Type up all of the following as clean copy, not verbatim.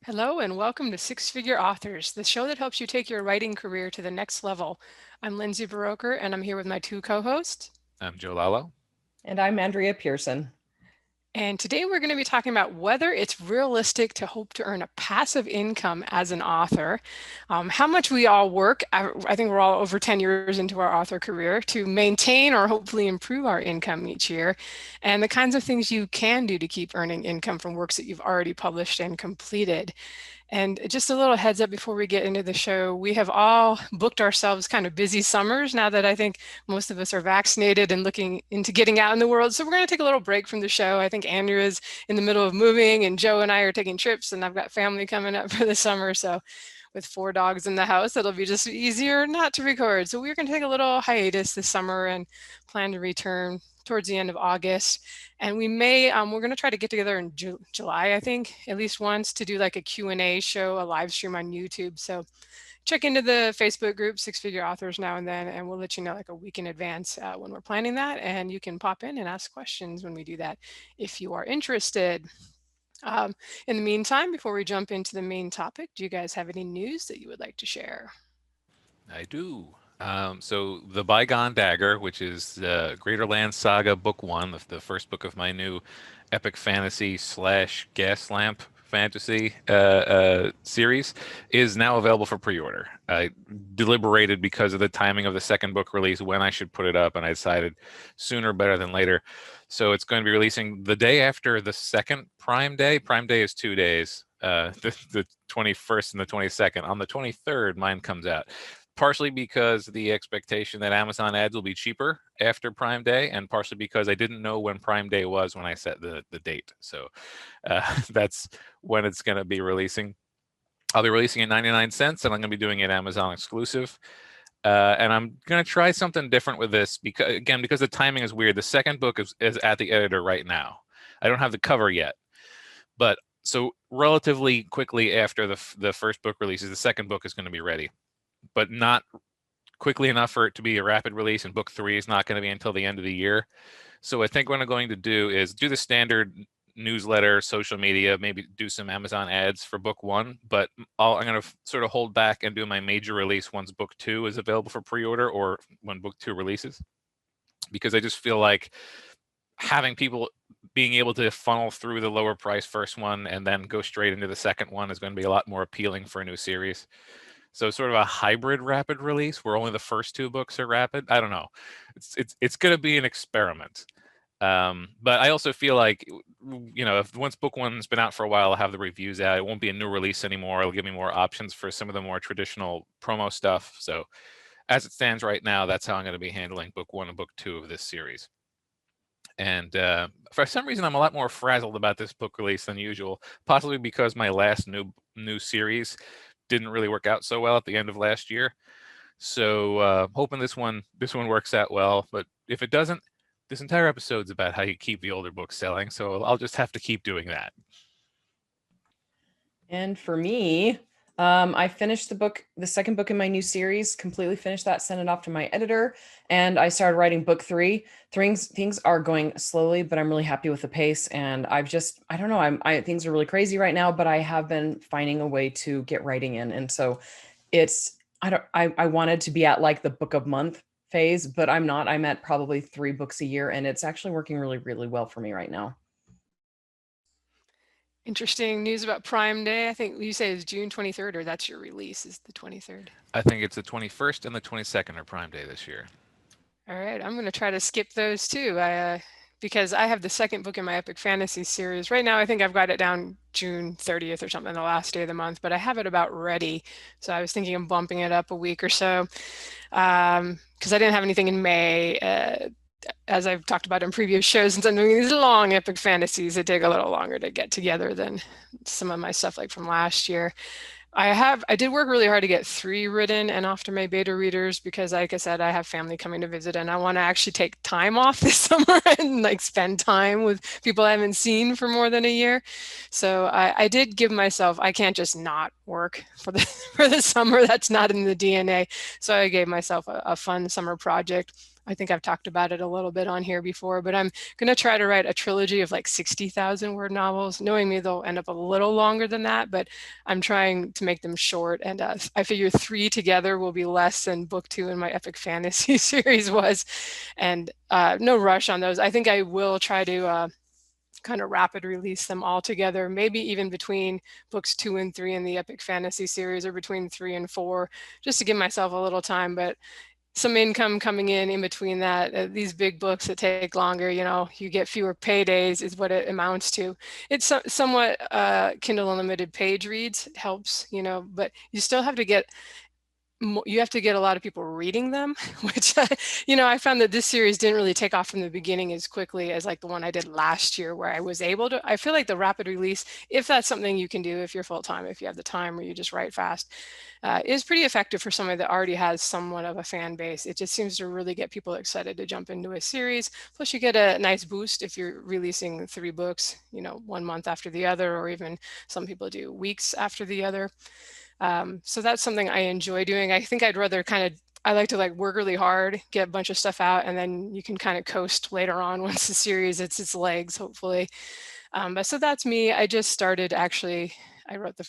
Hello and welcome to Six Figure Authors, the show that helps you take your writing career to the next level. I'm Lindsay Baroker and I'm here with my two co-hosts. I'm Joe Lalo. And I'm Andrea Pearson. And today we're going to be talking about whether it's realistic to hope to earn a passive income as an author, how much we all work. I think we're all over 10 years into our author career to maintain or hopefully improve our income each year, and the kinds of things you can do to keep earning income from works that you've already published and completed. And just a little heads up before we get into the show, we have all booked ourselves kind of busy summers now that I think most of us are vaccinated and looking into getting out in the world. So we're going to take a little break from the show. I think Andrea's in the middle of moving and Joe and I are taking trips, and I've got family coming up for the summer. So with 4 dogs in the house, it'll be just easier not to record. So we're going to take a little hiatus this summer and plan to return towards the end of August. And we may, we're going to try to get together in July, I think, at least once, to do like a Q&A show, a live stream on YouTube. So check into the Facebook group, Six Figure Authors, now and then, and we'll let you know like a week in advance when we're planning that. And you can pop in and ask questions when we do that if you are interested. In the meantime, before we jump into the main topic, do you guys have any news that you would like to share? I do. So the Bygone Dagger, which is Greater Land Saga Book One, the first book of my new epic fantasy slash gas lamp fantasy series, is now available for pre-order. I deliberated because of the timing of the second book release when I should put it up, and I decided sooner better than later. So it's going to be releasing the day after the second Prime Day. Prime Day is 2 days. The 21st and the 22nd. On the 23rd, mine comes out. Partially because the expectation that Amazon ads will be cheaper after Prime Day, and partially because I didn't know when Prime Day was when I set the date. So that's when it's going to be releasing. I'll be releasing it 99 cents, and I'm going to be doing it Amazon exclusive. And I'm going to try something different with this because the timing is weird. The second book is at the editor right now. I don't have the cover yet, but so relatively quickly after the first book releases, the second book is going to be ready, but not quickly enough for it to be a rapid release, and book 3 is not going to be until the end of the year. So I think what I'm going to do is do the standard newsletter, social media, maybe do some Amazon ads for book 1, but I'm going to sort of hold back and do my major release once book 2 is available for pre-order or when book 2 releases, because I just feel like having people being able to funnel through the lower price first one and then go straight into the second one is going to be a lot more appealing for a new series. So sort of a hybrid rapid release where only the first 2 books are rapid. I don't know. It's going to be an experiment. But I also feel like, if once book 1's been out for a while, I'll have the reviews out. It won't be a new release anymore. It'll give me more options for some of the more traditional promo stuff. So as it stands right now, that's how I'm going to be handling book 1 and book 2 of this series. And for some reason, I'm a lot more frazzled about this book release than usual, possibly because my last new series didn't really work out so well at the end of last year. So hoping this one works out well. But if it doesn't, this entire episode's about how you keep the older books selling. So I'll just have to keep doing that. And for me, I finished the second book in my new series, completely finished that, sent it off to my editor, and I started writing book 3. Things are going slowly, but I'm really happy with the pace. And I don't know, things are really crazy right now, but I have been finding a way to get writing in. And so I wanted to be at like the book of month phase, but I'm not. I'm at probably 3 books a year, and it's actually working really, really well for me right now. Interesting news about Prime Day. I think you say is June 23rd, or that's your release is the 23rd. I think it's the 21st and the 22nd are Prime Day this year. All right, I'm going to try to skip those too. Because I have the second book in my epic fantasy series. Right now, I think I've got it down June 30th or something, the last day of the month, but I have it about ready. So I was thinking of bumping it up a week or so because I didn't have anything in May. As I've talked about in previous shows, since I'm doing these long epic fantasies, they take a little longer to get together than some of my stuff like from last year. I did work really hard to get 3 written and off to my beta readers because, like I said, I have family coming to visit and I want to actually take time off this summer and like spend time with people I haven't seen for more than a year. So I did give myself, I can't just not work for the summer. That's not in the DNA. So I gave myself a fun summer project. I think I've talked about it a little bit on here before, but I'm going to try to write a trilogy of like 60,000 word novels. Knowing me, they'll end up a little longer than that, but I'm trying to make them short. And I figure 3 together will be less than book 2 in my epic fantasy series was. And no rush on those. I think I will try to kind of rapid release them all together, maybe even between books 2 and 3 in the epic fantasy series, or between 3 and 4, just to give myself a little time. But some income coming in between that. These big books that take longer, you get fewer paydays is what it amounts to. It's somewhat Kindle Unlimited page reads helps, but you still have to get a lot of people reading them, which, I found that this series didn't really take off from the beginning as quickly as like the one I did last year, where I was able to, I feel like the rapid release, if that's something you can do, if you're full-time, if you have the time, or you just write fast, is pretty effective for somebody that already has somewhat of a fan base. It just seems to really get people excited to jump into a series. Plus you get a nice boost if you're releasing 3 books, 1 month after the other, or even some people do weeks after the other. So that's something I enjoy doing. I think I'd rather I like to like work really hard, get a bunch of stuff out, and then you can kind of coast later on once the series hits its legs, hopefully. But so that's me. I just started actually,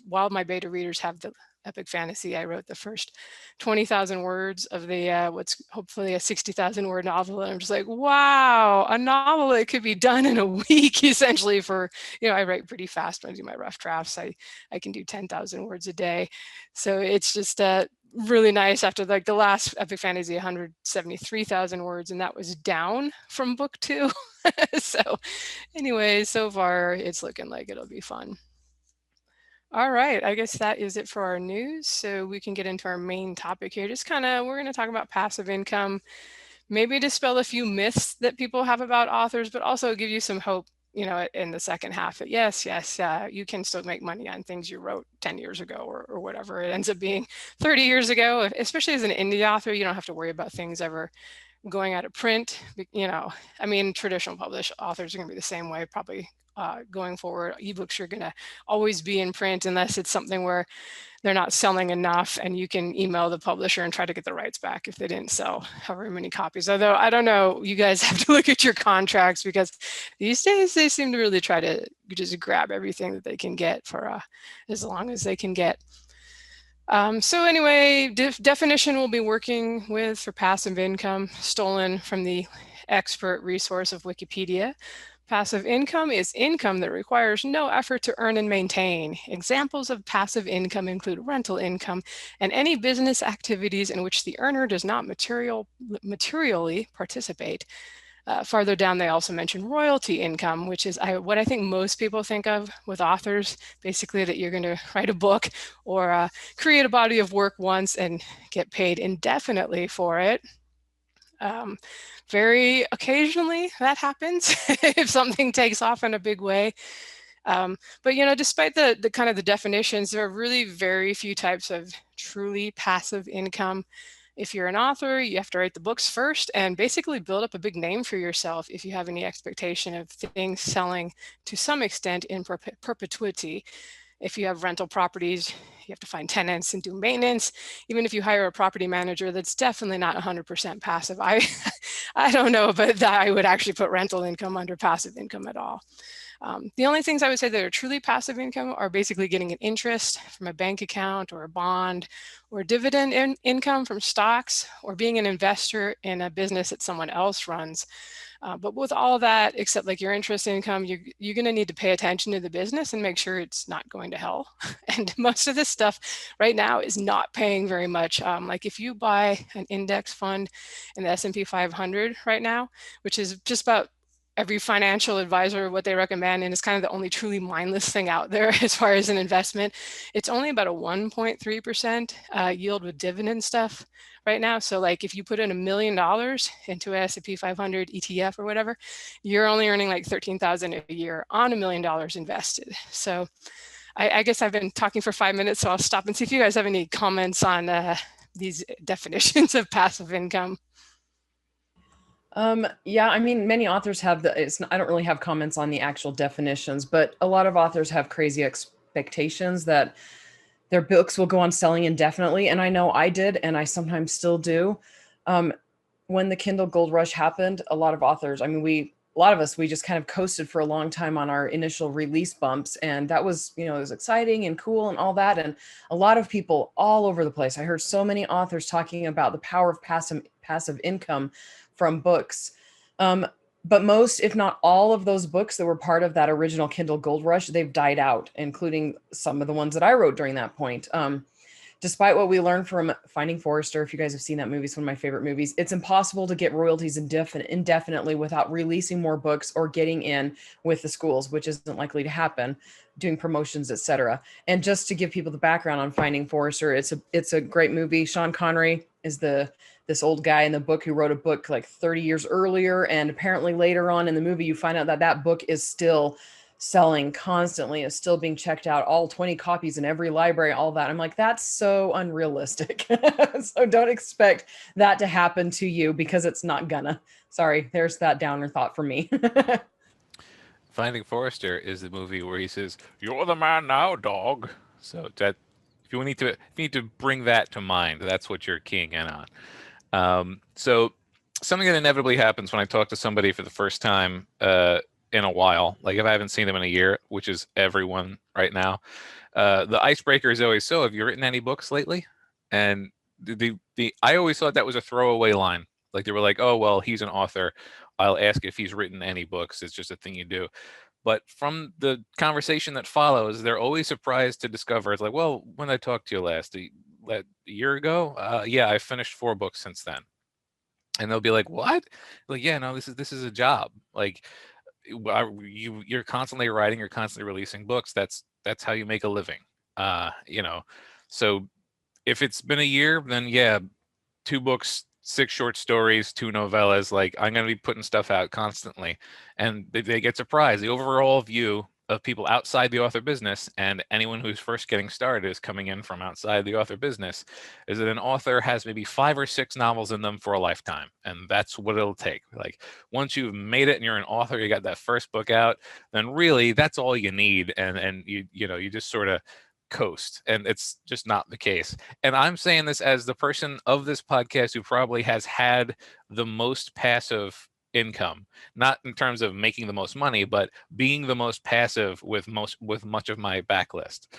while my beta readers have the epic fantasy, I wrote the first 20,000 words of the what's hopefully a 60,000 word novel. And I'm just like, wow, a novel that could be done in a week, essentially. For, I write pretty fast when I do my rough drafts. I can do 10,000 words a day. So it's just really nice after like the last epic fantasy, 173,000 words, and that was down from book 2. So anyway, so far it's looking like it'll be fun. All right, I guess that is it for our news. So we can get into our main topic here. Just we're going to talk about passive income, maybe dispel a few myths that people have about authors, but also give you some hope, in the second half that yes, you can still make money on things you wrote 10 years ago, or whatever it ends up being 30 years ago. Especially as an indie author, you don't have to worry about things ever going out of print. Traditional published authors are going to be the same way, probably going forward. Ebooks are going to always be in print unless it's something where they're not selling enough, and you can email the publisher and try to get the rights back if they didn't sell however many copies. Although I don't know, you guys have to look at your contracts, because these days they seem to really try to just grab everything that they can get for as long as they can get. So anyway, definition we'll be working with for passive income, stolen from the expert resource of Wikipedia. Passive income is income that requires no effort to earn and maintain. Examples of passive income include rental income and any business activities in which the earner does not materially participate. Farther down, they also mention royalty income, which is what I think most people think of with authors, basically that you're going to write a book or create a body of work once and get paid indefinitely for it. Very occasionally that happens if something takes off in a big way. But despite the kind of the definitions, there are really very few types of truly passive income. If you're an author, you have to write the books first and basically build up a big name for yourself if you have any expectation of things selling to some extent in perpetuity. If you have rental properties, you have to find tenants and do maintenance. Even if you hire a property manager, that's definitely not 100% passive. I don't know, but that I would actually put rental income under passive income at all. The only things I would say that are truly passive income are basically getting an interest from a bank account or a bond, or dividend income from stocks, or being an investor in a business that someone else runs. But with all that, except like your interest income, you're going to need to pay attention to the business and make sure it's not going to hell. And most of this stuff right now is not paying very much. Like if you buy an index fund in the S&P 500 right now, which is just about every financial advisor, what they recommend, and it's kind of the only truly mindless thing out there as far as an investment, it's only about a 1.3% yield with dividend stuff right now. So like if you put in $1 million into an S&P 500 ETF or whatever, you're only earning like $13,000 a year on $1 million invested. So I guess I've been talking for 5 minutes, so I'll stop and see if you guys have any comments on these definitions of passive income. Yeah, many authors have I don't really have comments on the actual definitions, but a lot of authors have crazy expectations that their books will go on selling indefinitely. And I know I did, and I sometimes still do. when the Kindle Gold Rush happened, a lot of authors, I mean, a lot of us, we just kind of coasted for a long time on our initial release bumps. And that was, it was exciting and cool and all that. And a lot of people all over the place. I heard so many authors talking about the power of passive income from books. But most, if not all of those books that were part of that original Kindle Gold Rush, they've died out, including some of the ones that I wrote during that point. Despite what we learned from Finding Forrester, if you guys have seen that movie, it's one of my favorite movies, it's impossible to get royalties indefinitely without releasing more books or getting in with the schools, which isn't likely to happen, doing promotions, etc. And just to give people the background on Finding Forrester, it's a great movie. Sean Connery is this old guy in the book who wrote a book like 30 years earlier, and apparently later on in the movie you find out that that book is still selling constantly, is still being checked out, all 20 copies in every library, all that. I'm like, that's so unrealistic. So don't expect that to happen to you, because it's not gonna. Sorry, there's that downer thought for me. Finding Forrester is the movie where he says, "You're the man now, dog." So that if you need to bring that to mind, that's what you're keying in on. So something that inevitably happens when I talk to somebody for the first time in a while, like if I haven't seen them in a year, which is everyone right now, the icebreaker is always, "So, have you written any books lately?" And I always thought that was a throwaway line. Like they were like, "Oh, well, he's an author. I'll ask if he's written any books. It's just a thing you do." But from the conversation that follows, they're always surprised to discover it's like, "Well, when I talked to you last, a year ago, yeah, I finished 4 books since then." And they'll be like, "What?" Like, "Yeah, no, this is a job. Like, you're constantly writing, you're constantly releasing books. That's how you make a living." You know, so if it's been a year, then yeah, 2 books, 6 short stories, 2 novellas. Like I'm going to be putting stuff out constantly, and they get surprised. The overall view of people outside the author business, and anyone who's first getting started is coming in from outside the author business, is that an author has maybe 5 or 6 novels in them for a lifetime, and that's what it'll take. Like once you've made it and you're an author, you got that first book out, then really that's all you need, and you just sort of coast, and it's just not the case. And I'm saying this as the person of this podcast who probably has had the most passive income, not in terms of making the most money, but being the most passive with much of my backlist.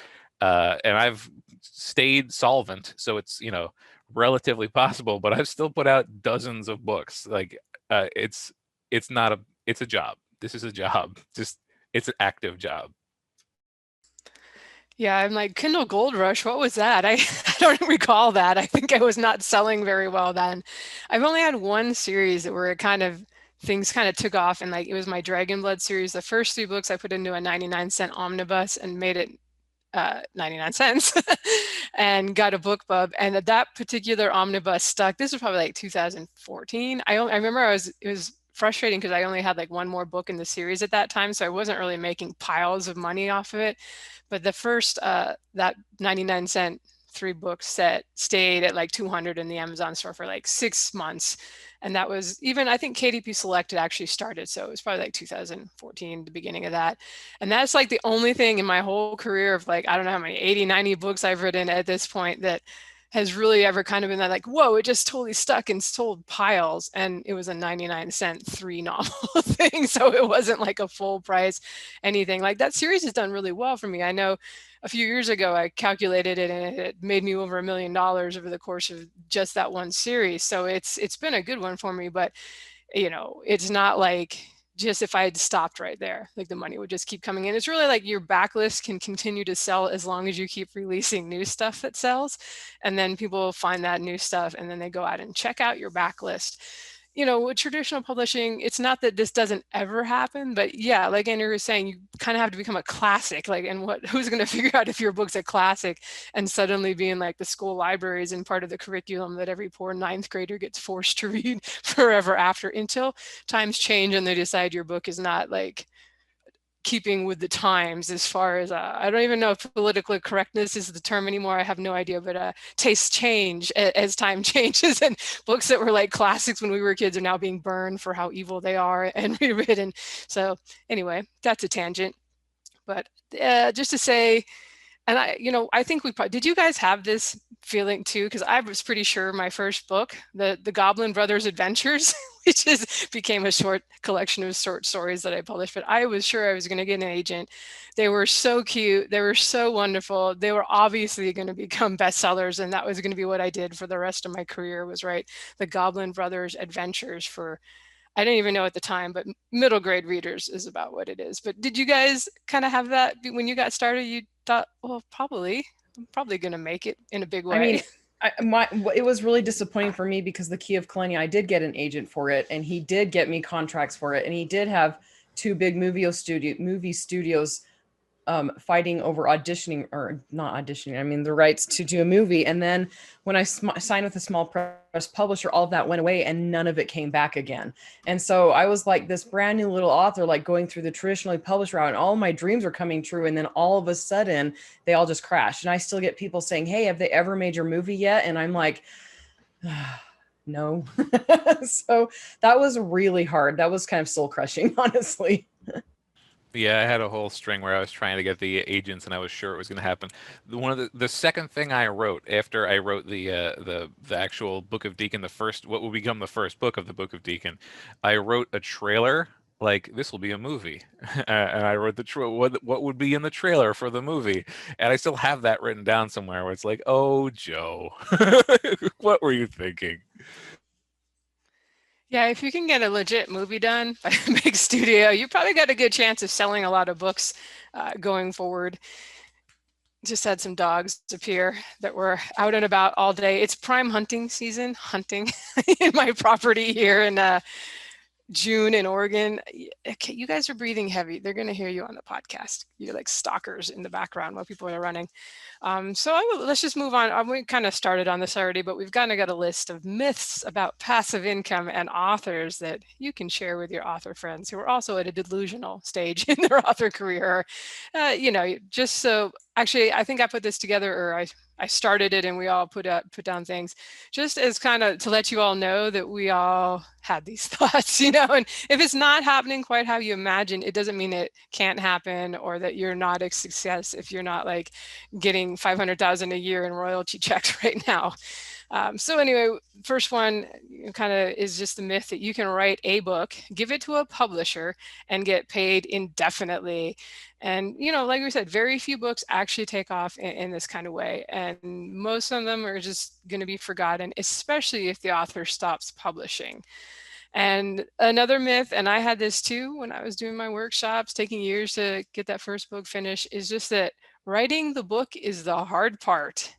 And I've stayed solvent, so it's relatively possible, but I've still put out dozens of books. Like it's not a it's a job. This is a job. Just it's an active job. Yeah, I'm like, Kindle Gold Rush, what was that? I don't recall that. I think I was not selling very well then. I've only had one series where things kind of took off, and like it was my Dragonblood series. The first 3 books I put into a 99-cent omnibus and made it 99 cents and got a book bub. And that particular omnibus stuck. This was probably like 2014. I remember it was frustrating because I only had like one more book in the series at that time, so I wasn't really making piles of money off of it. But the first that 99-cent 3-book set stayed at like 200 in the Amazon store for like 6 months. And that was even, I think KDP Select had actually started. So it was probably like 2014, the beginning of that. And that's like the only thing in my whole career of like, I don't know how many, 80, 90 books I've written at this point that has really ever kind of been that like, whoa, it just totally stuck and sold piles. And it was a 99-cent 3-novel thing. So it wasn't like a full price anything. Like that series has done really well for me. I know a few years ago I calculated it and it made me over $1 million over the course of just that one series. So it's been a good one for me, but it's not like just if I had stopped right there, like the money would just keep coming in. It's really like your backlist can continue to sell as long as you keep releasing new stuff that sells. And then people find that new stuff and then they go out and check out your backlist. With traditional publishing, it's not that this doesn't ever happen, but yeah, like Andrew was saying, you kind of have to become a classic. Like, and who's going to figure out if your book's a classic and suddenly being like the school libraries and part of the curriculum that every poor 9th grader gets forced to read forever after, until times change and they decide your book is not like keeping with the times as far as I don't even know if political correctness is the term anymore. I have no idea, but tastes change as time changes, and books that were like classics when we were kids are now being burned for how evil they are and rewritten. So anyway, that's a tangent, but just to say, And I think did you guys have this feeling too? Because I was pretty sure my first book, the Goblin Brothers Adventures, which became a short collection of short stories that I published, but I was sure I was going to get an agent. They were so cute. They were so wonderful. They were obviously going to become bestsellers, and that was going to be what I did for the rest of my career, was write the Goblin Brothers Adventures for, I didn't even know at the time, but middle grade readers is about what it is. But did you guys kind of have that when you got started? You thought, well, I'm probably going to make it in a big I way. mean, it was really disappointing for me because the Key of Kelowna, I did get an agent for it, and he did get me contracts for it, and he did have two big movie studios fighting over auditioning, or not auditioning, I mean the rights to do a movie. And then when I signed with a small press publisher, all of that went away and none of it came back again. And so I was like this brand new little author, like going through the traditionally published route, and all my dreams were coming true. And then all of a sudden they all just crashed. And I still get people saying, hey, have they ever made your movie yet? And I'm like, no. So that was really hard. That was kind of soul crushing, honestly. Yeah, I had a whole string where I was trying to get the agents, and I was sure it was going to happen. One of the second thing I wrote after I wrote the actual Book of Deacon, the first, what will become the first book of the Book of Deacon, I wrote a trailer like this will be a movie, and I wrote what would be in the trailer for the movie, and I still have that written down somewhere where it's like, oh Joe, what were you thinking? Yeah, if you can get a legit movie done by a big studio, you probably got a good chance of selling a lot of books going forward. Just had some dogs appear that were out and about all day. It's prime hunting season, hunting in my property here in June in Oregon. Okay, you guys are breathing heavy. They're going to hear you on the podcast. You're like stalkers in the background while people are running. Let's just move on. We kind of started on this already, but we've kind of got a list of myths about passive income and authors that you can share with your author friends who are also at a delusional stage in their author career. Just so, actually, I think I put this together, or I started it, and we all put down things just as kind of to let you all know that we all had these thoughts, and if it's not happening quite how you imagine, it doesn't mean it can't happen, or that you're not a success if you're not like getting 500,000 a year in royalty checks right now. So anyway, first one kind of is just the myth that you can write a book, give it to a publisher, and get paid indefinitely. And, like we said, very few books actually take off in this kind of way. And most of them are just going to be forgotten, especially if the author stops publishing. And another myth, and I had this too when I was doing my workshops, taking years to get that first book finished, is just that writing the book is the hard part.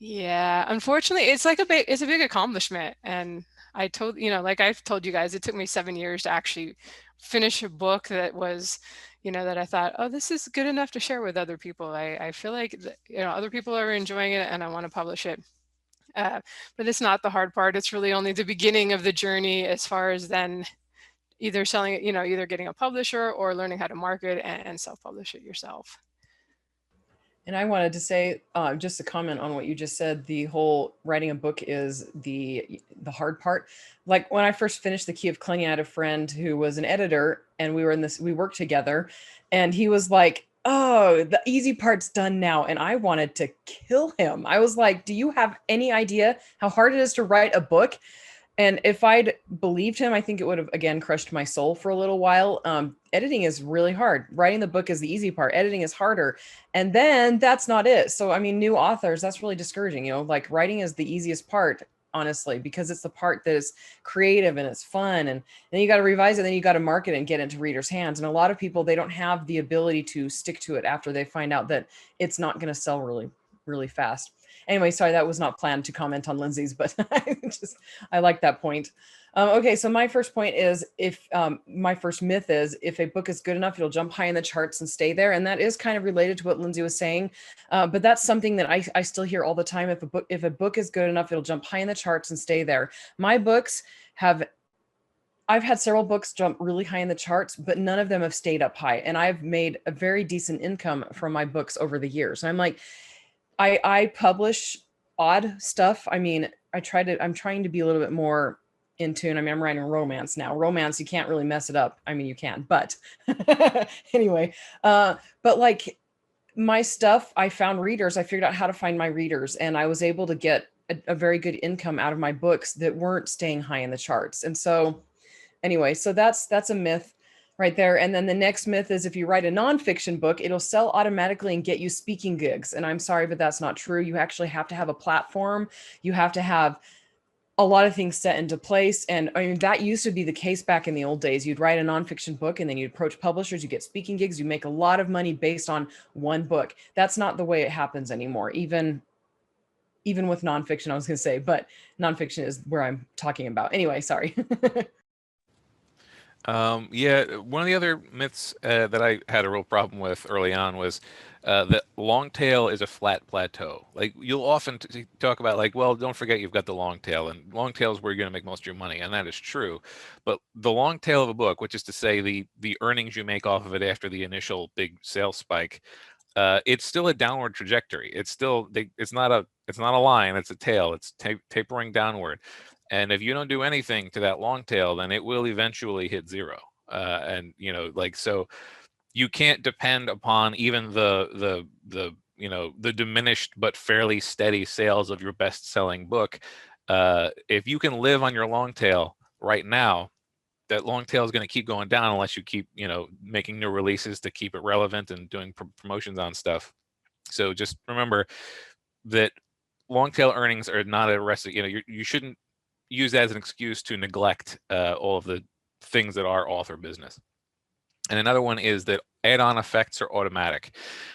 Yeah, unfortunately, it's a big accomplishment. And like I've told you guys, it took me 7 years to actually finish a book that was, that I thought, oh, this is good enough to share with other people. I feel like, other people are enjoying it and I want to publish it. But it's not the hard part. It's really only the beginning of the journey as far as then either selling it, either getting a publisher or learning how to market and self-publish it yourself. And I wanted to say, just to comment on what you just said, the whole writing a book is the hard part. Like when I first finished The Key of Kelowna, I had a friend who was an editor, and we worked together, and he was like, oh, the easy part's done now. And I wanted to kill him. I was like, do you have any idea how hard it is to write a book? And if I'd believed him, I think it would have, again, crushed my soul for a little while. Editing is really hard. Writing the book is the easy part. Editing is harder. And then that's not it. So, I mean, new authors, that's really discouraging. Like writing is the easiest part, honestly, because it's the part that is creative and it's fun. And then you got to revise it. Then you got to market it and get it into readers' hands. And a lot of people, they don't have the ability to stick to it after they find out that it's not going to sell really, really fast. Anyway, sorry, that was not planned to comment on Lindsay's, but I like that point. Okay, so my first point is my first myth is if a book is good enough, it'll jump high in the charts and stay there. And that is kind of related to what Lindsay was saying. But that's something that I still hear all the time. If a book is good enough, it'll jump high in the charts and stay there. My books I've had several books jump really high in the charts, but none of them have stayed up high. And I've made a very decent income from my books over the years. And I'm like, I publish odd stuff. I mean, I'm trying to be a little bit more in tune. I mean, I'm writing romance now. Romance, you can't really mess it up. I mean, you can, but anyway, but like my stuff, I found readers. I figured out how to find my readers, and I was able to get a very good income out of my books that weren't staying high in the charts. And so anyway, so that's a myth right there. And then the next myth is if you write a nonfiction book, it'll sell automatically and get you speaking gigs. And I'm sorry, but that's not true. You actually have to have a platform. You have to have a lot of things set into place. And I mean, that used to be the case back in the old days. You'd write a nonfiction book and then you'd approach publishers, you get speaking gigs, you make a lot of money based on one book. That's not the way it happens anymore. Even with nonfiction, I was going to say, but nonfiction is where I'm talking about. Anyway, sorry. Yeah, one of the other myths that I had a real problem with early on was that long tail is a flat plateau. Like you'll often talk about like, well, don't forget you've got the long tail, and long tail is where you're going to make most of your money, and that is true. But the long tail of a book, which is to say the earnings you make off of it after the initial big sales spike, it's still a downward trajectory. It's not a line, it's a tail. It's tapering downward. And if you don't do anything to that long tail, then it will eventually hit zero. And like so, you can't depend upon even the diminished but fairly steady sales of your best-selling book. If you can live on your long tail right now, that long tail is going to keep going down unless you keep making new releases to keep it relevant and doing promotions on stuff. So just remember that long tail earnings are not a recipe. You shouldn't use that as an excuse to neglect all of the things that are author business. And another one is that add-on effects are automatic.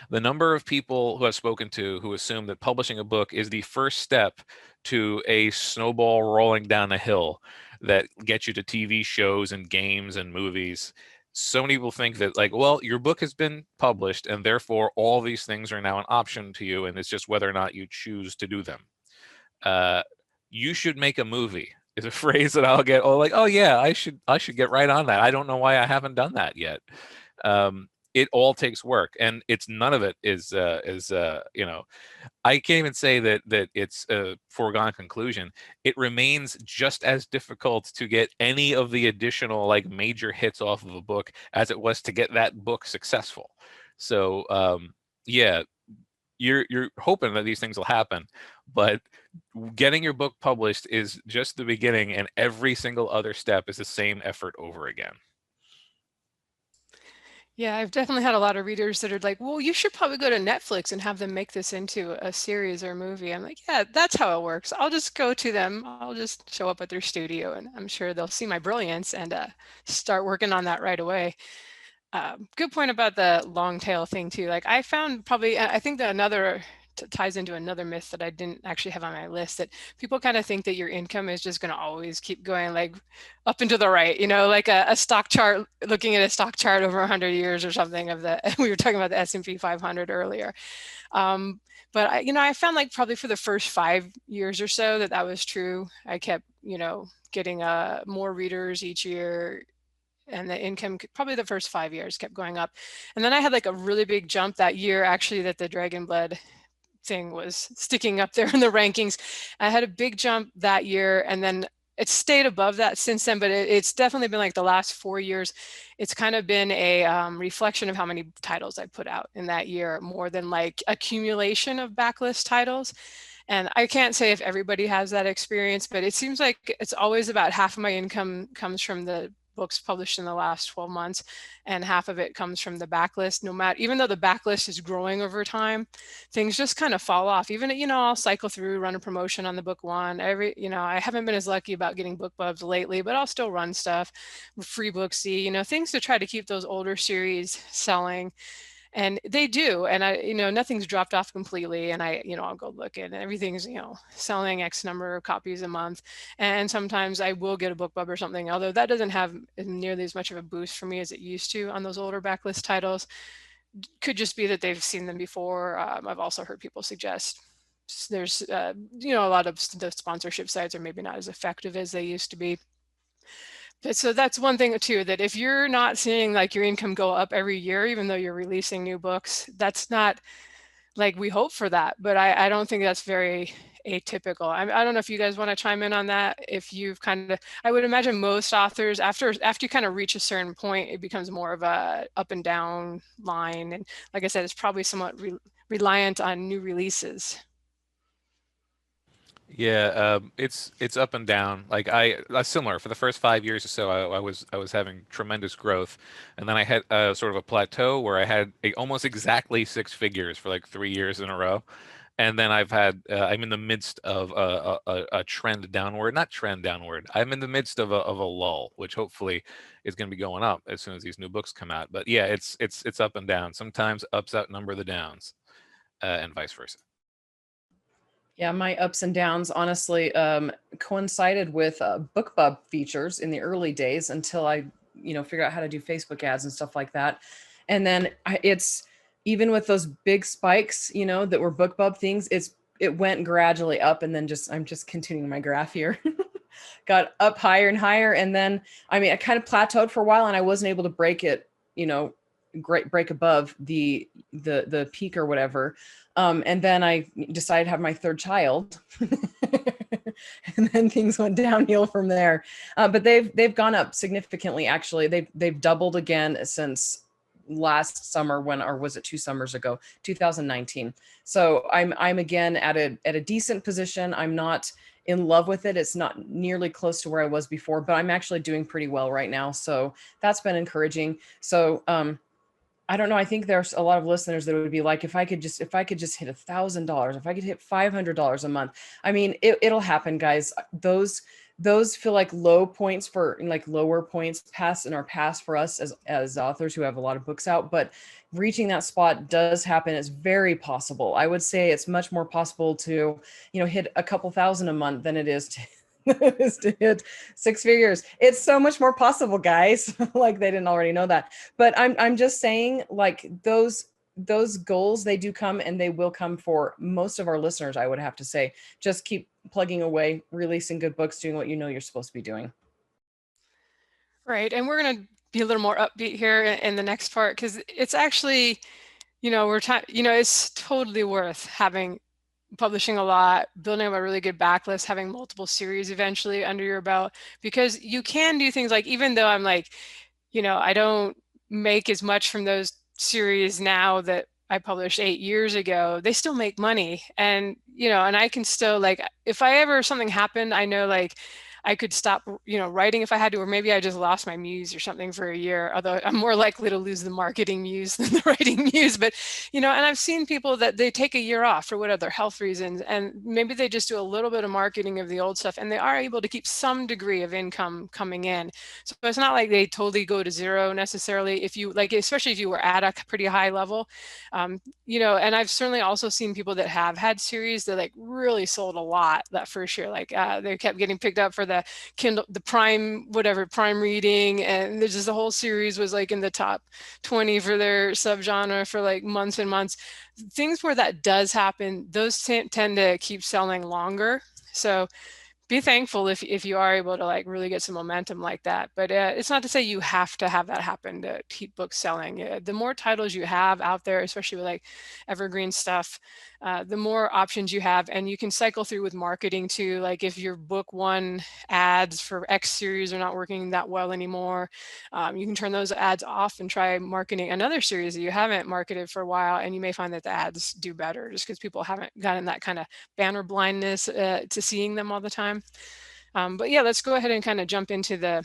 The number of people who I've spoken to who assume that publishing a book is the first step to a snowball rolling down a hill that gets you to TV shows and games and movies. So many people think that like, well, your book has been published and therefore all these things are now an option to you, and it's just whether or not you choose to do them. You should make a movie is a phrase that I'll get. Oh, like, oh yeah, I should get right on that. I don't know why I haven't done that yet. It all takes work, and it's none of it is I can't even say that it's a foregone conclusion. It remains just as difficult to get any of the additional like major hits off of a book as it was to get that book successful. So yeah, you're hoping that these things will happen, but getting your book published is just the beginning, and every single other step is the same effort over again. Yeah, I've definitely had a lot of readers that are like, well, you should probably go to Netflix and have them make this into a series or a movie. I'm like, yeah, that's how it works. I'll just go to them. I'll just show up at their studio and I'm sure they'll see my brilliance and start working on that right away. Good point about the long tail thing too. Like I found probably, I think that another ties into another myth that I didn't actually have on my list, that people kind of think that your income is just going to always keep going like up and to the right, like a stock chart, looking at a stock chart over 100 years or something of the, we were talking about the S&P 500 earlier. But I found like probably for the first 5 years or so that was true. I kept, getting more readers each year, and the income probably the first 5 years kept going up. And then I had like a really big jump that year, actually, that the Dragonblood thing was sticking up there in the rankings. I had a big jump that year, and then it's stayed above that since then, but it's definitely been like the last 4 years. It's kind of been a reflection of how many titles I put out in that year, more than like accumulation of backlist titles. And I can't say if everybody has that experience, but it seems like it's always about half of my income comes from the books published in the last 12 months, and half of it comes from the backlist. Even though the backlist is growing over time, things just kind of fall off. Even, I'll cycle through, run a promotion on the book one. I haven't been as lucky about getting BookBubs lately, but I'll still run stuff, free Booksy, things to try to keep those older series selling. And they do, and nothing's dropped off completely. And I'll go look and everything's, selling X number of copies a month. And sometimes I will get a BookBub or something, although that doesn't have nearly as much of a boost for me as it used to on those older backlist titles. Could just be that they've seen them before. I've also heard people suggest there's, a lot of the sponsorship sites are maybe not as effective as they used to be. So that's one thing too, that if you're not seeing like your income go up every year, even though you're releasing new books, that's not like, we hope for that, but I don't think that's very atypical. I don't know if you guys want to chime in on that. If you've kind of, I would imagine most authors, after you kind of reach a certain point, it becomes more of a up and down line. And like I said, it's probably somewhat reliant on new releases. Yeah, it's up and down. Like similar for the first 5 years or so, I was having tremendous growth, and then I had sort of a plateau where I had almost exactly six figures for like 3 years in a row, and then I'm in the midst of a trend downward, not trend downward. I'm in the midst of a lull, which hopefully is going to be going up as soon as these new books come out. But yeah, it's up and down. Sometimes ups outnumber the downs, and vice versa. Yeah, my ups and downs honestly coincided with BookBub features in the early days until I, figured out how to do Facebook ads and stuff like that. And then it's even with those big spikes, that were BookBub things, it went gradually up, and then I'm just continuing my graph here. Got up higher and higher, and then I kind of plateaued for a while, and I wasn't able to break it, break above the peak or whatever. And then I decided to have my third child, and then things went downhill from there. But they've gone up significantly. Actually, they've doubled again since last summer, or was it 2 summers ago, 2019. So I'm again at a decent position. I'm not in love with it. It's not nearly close to where I was before, but I'm actually doing pretty well right now. So that's been encouraging. So I don't know. I think there's a lot of listeners that would be like, if I could just hit $1,000, if I could hit $500 a month. It'll happen, guys. Those feel like lower points past in our past for us as authors who have a lot of books out, but reaching that spot does happen. It's very possible. I would say it's much more possible to, hit a couple thousand a month than it is to is to hit six figures. It's so much more possible, guys. Like they didn't already know that. But I'm just saying, like those goals, they do come, and they will come for most of our listeners, I would have to say. Just keep plugging away, releasing good books, doing what you're supposed to be doing. Right. And we're going to be a little more upbeat here in the next part, because it's actually, it's totally worth publishing a lot, building up a really good backlist, having multiple series eventually under your belt, because you can do things like, even though I'm like, I don't make as much from those series now that I published 8 years ago, they still make money. And, and I can still, like, if something happened, I know, like, I could stop, writing if I had to, or maybe I just lost my muse or something for a year, although I'm more likely to lose the marketing muse than the writing muse. But, and I've seen people that they take a year off for whatever health reasons, and maybe they just do a little bit of marketing of the old stuff, and they are able to keep some degree of income coming in. So it's not like they totally go to zero necessarily, if you like, especially if you were at a pretty high level. And I've certainly also seen people that have had series that like really sold a lot that first year. Like they kept getting picked up for the Kindle, the Prime reading, and there's just the whole series was like in the top 20 for their subgenre for like months and months. Things where that does happen, those tend to keep selling longer. So be thankful if you are able to like really get some momentum like that. But it's not to say you have to have that happen to keep books selling. The more titles you have out there, especially with like evergreen stuff, the more options you have, and you can cycle through with marketing too. Like if your book one ads for X series are not working that well anymore, you can turn those ads off and try marketing another series that you haven't marketed for a while, and you may find that the ads do better just because people haven't gotten that kind of banner blindness to seeing them all the time. But yeah, let's go ahead and kind of jump into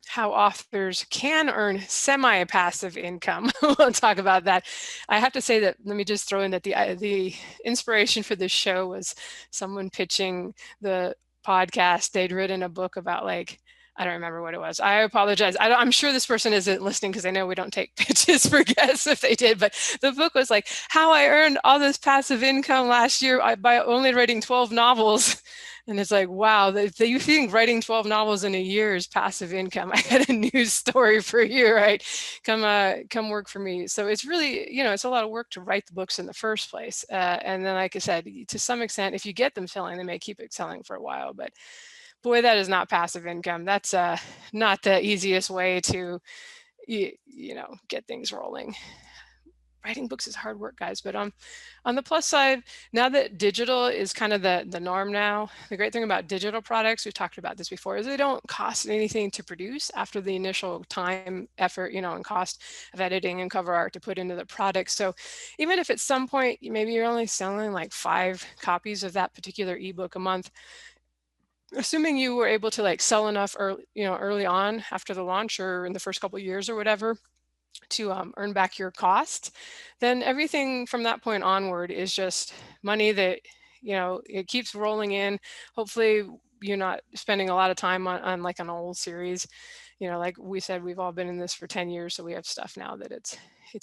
how authors can earn semi-passive income. We'll talk about that. I have to say that, let me just throw in that the inspiration for this show was someone pitching the podcast. They'd written a book about, like, I don't remember what it was. I apologize. I'm sure this person isn't listening because I know we don't take pitches for guests if they did, but the book was like how I earned all this passive income last year by only writing 12 novels. And it's like, wow, you think writing 12 novels in a year is passive income? I had a news story for you, right? Come work for me. So it's really, it's a lot of work to write the books in the first place. And then, like I said, to some extent, if you get them selling, they may keep it selling for a while. But boy, that is not passive income. That's not the easiest way to, get things rolling. writing books is hard work, guys. But on the plus side, now that digital is kind of the norm now, the great thing about digital products, we've talked about this before, is they don't cost anything to produce after the initial time, effort, and cost of editing and cover art to put into the product. So even if at some point maybe you're only selling like 5 copies of that particular ebook a month, assuming you were able to like sell enough early on after the launch or in the first couple of years or whatever to earn back your cost, then everything from that point onward is just money that, it keeps rolling in. Hopefully you're not spending a lot of time on like an old series. Like we said, we've all been in this for 10 years, so we have stuff now that it's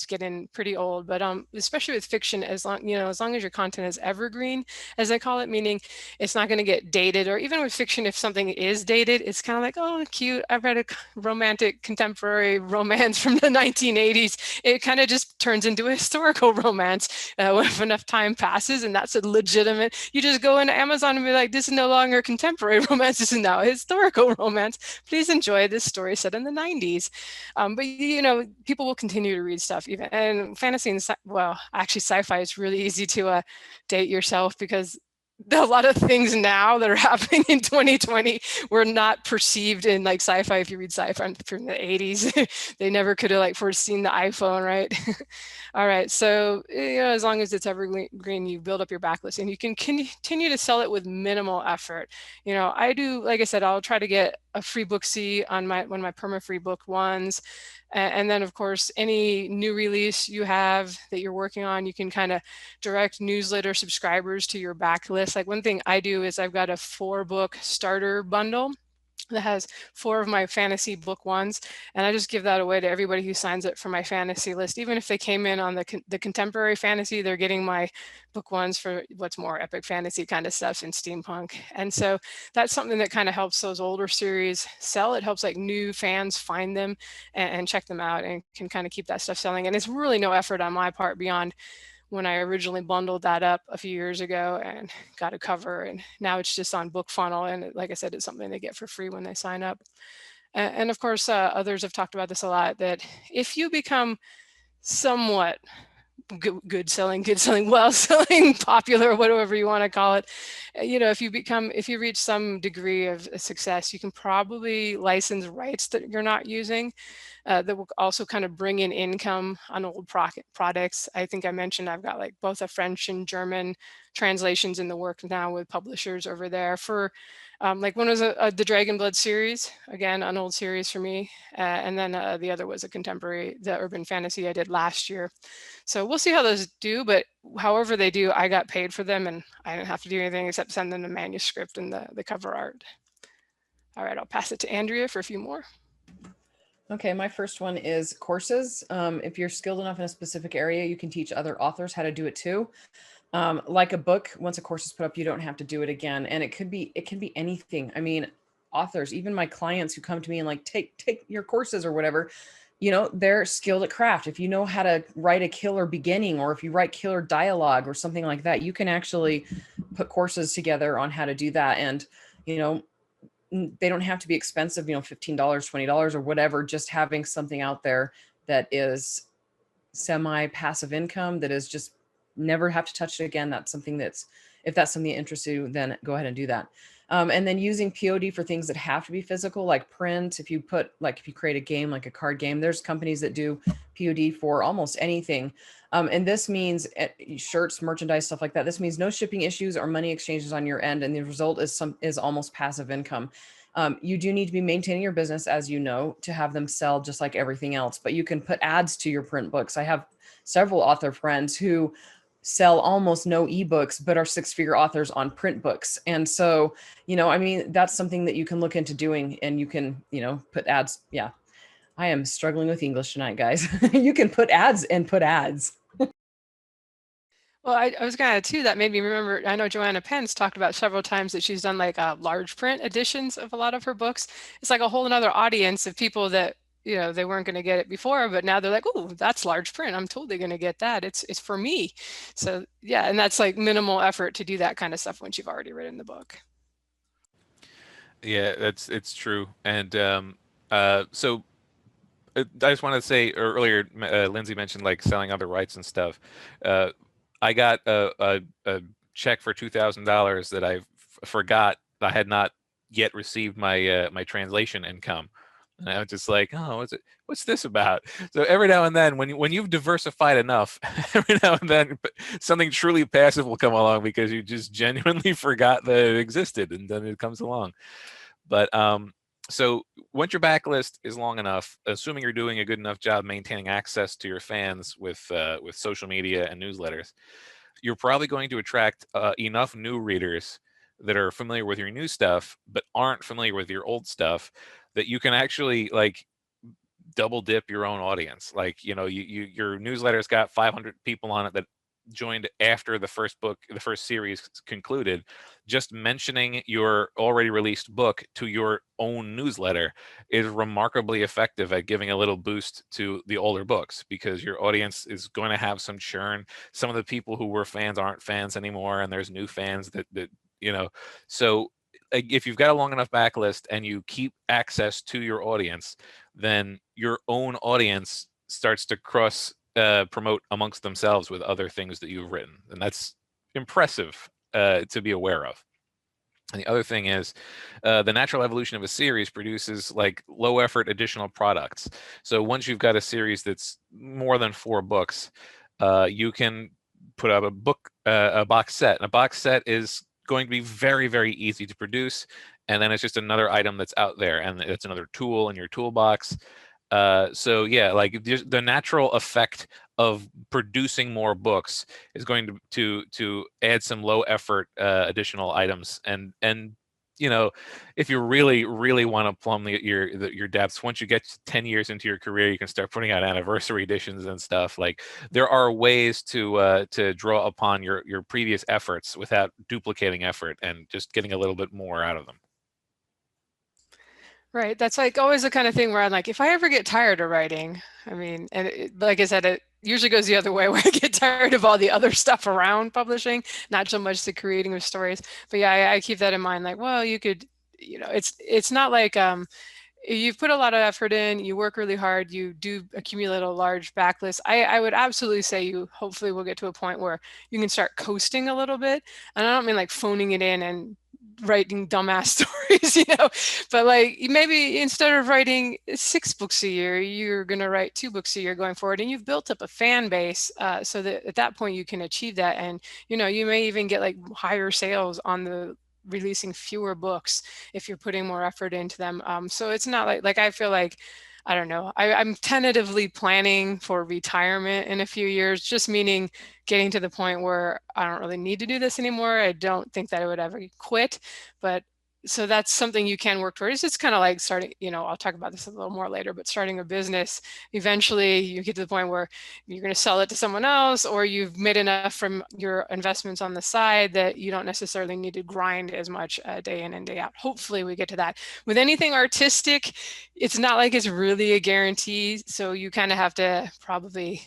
getting pretty old. But especially with fiction, as long as your content is evergreen, as I call it, meaning it's not going to get dated. Or even with fiction, if something is dated, it's kind of like, oh, cute, I've read a romantic contemporary romance from the 1980s. It kind of just turns into a historical romance if enough time passes, and that's a legitimate. You just go into Amazon and be like, this is no longer a contemporary romance, this is now a historical romance. Please enjoy this story set in the 90s. But people will continue to read stuff even, and fantasy and well, actually sci-fi is really easy to date yourself, because a lot of things now that are happening in 2020 were not perceived in like sci-fi. If you read sci-fi from the 80s, they never could have like foreseen the iPhone, right? All right, so as long as it's evergreen, you build up your backlist and you can continue to sell it with minimal effort. I do, like I said, I'll try to get a free book C on one of my perma-free book ones. And then, of course, any new release you have that you're working on, you can kind of direct newsletter subscribers to your backlist. Like one thing I do is I've got a 4-book starter bundle that has 4 of my fantasy book ones, and I just give that away to everybody who signs up for my fantasy list. Even if they came in on the contemporary fantasy, they're getting my book ones for what's more epic fantasy kind of stuff in steampunk. And so that's something that kind of helps those older series sell. It helps like new fans find them and check them out, and can kind of keep that stuff selling. And it's really no effort on my part beyond when I originally bundled that up a few years ago and got a cover, and now it's just on BookFunnel. And like I said, it's something they get for free when they sign up. And of course, others have talked about this a lot, that if you become somewhat good selling, well selling, popular, whatever you want to call it, if you reach some degree of success, you can probably license rights that you're not using, that will also kind of bring in income on old products. I think I mentioned I've got like both a French and German translations in the work now with publishers over there for like one was the Dragonblood series, again, an old series for me. And then the other was a contemporary, the urban fantasy I did last year. So we'll see how those do, but however they do, I got paid for them and I didn't have to do anything except send them the manuscript and the cover art. All right, I'll pass it to Andrea for a few more. Okay, my first one is courses. If you're skilled enough in a specific area, you can teach other authors how to do it too. Like a book, once a course is put up, you don't have to do it again. And it can be anything. I mean, authors, even my clients who come to me and like, take your courses or whatever, they're skilled at craft. If you know how to write a killer beginning, or if you write killer dialogue or something like that, you can actually put courses together on how to do that. And, they don't have to be expensive, $15, $20 or whatever, just having something out there that is semi-passive income, that is just never have to touch it again. That's something if that's something that interests you, then go ahead and do that. And then using POD for things that have to be physical, like print. If you create a game, like a card game, there's companies that do POD for almost anything. And this means shirts, merchandise, stuff like that. This means no shipping issues or money exchanges on your end. And the result is almost passive income. You do need to be maintaining your business, as you know, to have them sell just like everything else, but you can put ads to your print books. I have several author friends who sell almost no ebooks, but are 6-figure authors on print books. And so, that's something that you can look into doing, and you can, put ads. Yeah. I am struggling with English tonight, guys. You can put ads and put ads. Well, I was going to add too, that made me remember, I know Joanna Penn's talked about several times that she's done like large print editions of a lot of her books. It's like a whole another audience of people that, they weren't going to get it before, but now they're like, oh, that's large print. I'm totally going to get that. It's for me. So yeah, and that's like minimal effort to do that kind of stuff once you've already written the book. Yeah, it's true. And so I just wanted to say earlier, Lindsay mentioned like selling other rights and stuff. Uh, I got a check for $2,000 that I forgot I had not yet received my translation income. And I was just like, oh, what's this about? So every now and then, when you've diversified enough, every now and then something truly passive will come along because you just genuinely forgot that it existed, and then it comes along. But so once your backlist is long enough, assuming you're doing a good enough job maintaining access to your fans with social media and newsletters, you're probably going to attract enough new readers that are familiar with your new stuff but aren't familiar with your old stuff, that you can actually like double dip your own audience. Like, your newsletter's got 500 people on it that joined after the first series concluded. Just mentioning your already released book to your own newsletter is remarkably effective at giving a little boost to the older books, because your audience is going to have some churn. Some of the people who were fans aren't fans anymore, and there's new fans that so if you've got a long enough backlist and you keep access to your audience, then your own audience starts to cross promote amongst themselves with other things that you've written, and that's impressive to be aware of. And the other thing is, the natural evolution of a series produces like low effort additional products. So once you've got a series that's more than 4 books, you can put up a box set. And a box set is going to be very, very easy to produce. And then it's just another item that's out there, and it's another tool in your toolbox. So yeah, like the natural effect of producing more books is going to add some low effort additional items. And if you really really want to plumb your depths, once you get 10 years into your career, you can start putting out anniversary editions and stuff. Like, there are ways to draw upon your previous efforts without duplicating effort and just getting a little bit more out of them. Right. That's like always the kind of thing where I'm like, if I ever get tired of writing, I mean, and like I said, it usually goes the other way where I get tired of all the other stuff around publishing, not so much the creating of stories. But yeah, I keep that in mind. Like, well, you could, it's not like you've put a lot of effort in, you work really hard, you do accumulate a large backlist. I would absolutely say you hopefully will get to a point where you can start coasting a little bit. And I don't mean like phoning it in and writing dumbass stories, but like maybe instead of writing 6 books a year, you're going to write 2 books a year going forward, and you've built up a fan base so that at that point you can achieve that. And you may even get like higher sales on the releasing fewer books if you're putting more effort into them. So it's not like I feel like, I don't know, I'm tentatively planning for retirement in a few years, just meaning getting to the point where I don't really need to do this anymore. I don't think that I would ever quit, but so that's something you can work towards. It's kind of like starting, I'll talk about this a little more later, but starting a business, eventually you get to the point where you're going to sell it to someone else, or you've made enough from your investments on the side that you don't necessarily need to grind as much day in and day out. Hopefully we get to that. With anything artistic, it's not like it's really a guarantee. So you kind of have to probably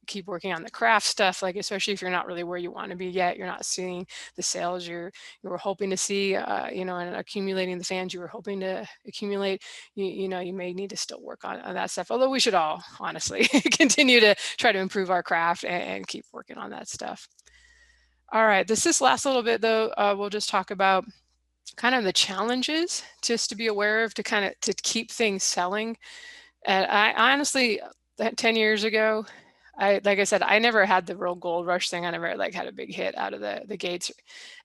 keep working on the craft stuff, like especially if you're not really where you want to be yet, you're not seeing the sales you were hoping to see, and accumulating the fans you were hoping to accumulate. You may need to still work on that stuff, although we should all honestly continue to try to improve our craft and keep working on that stuff. All right, this last little bit though, we'll just talk about kind of the challenges just to be aware of to keep things selling. And I honestly, 10 years ago, like I said, I never had the real gold rush thing. I never like had a big hit out of the gates.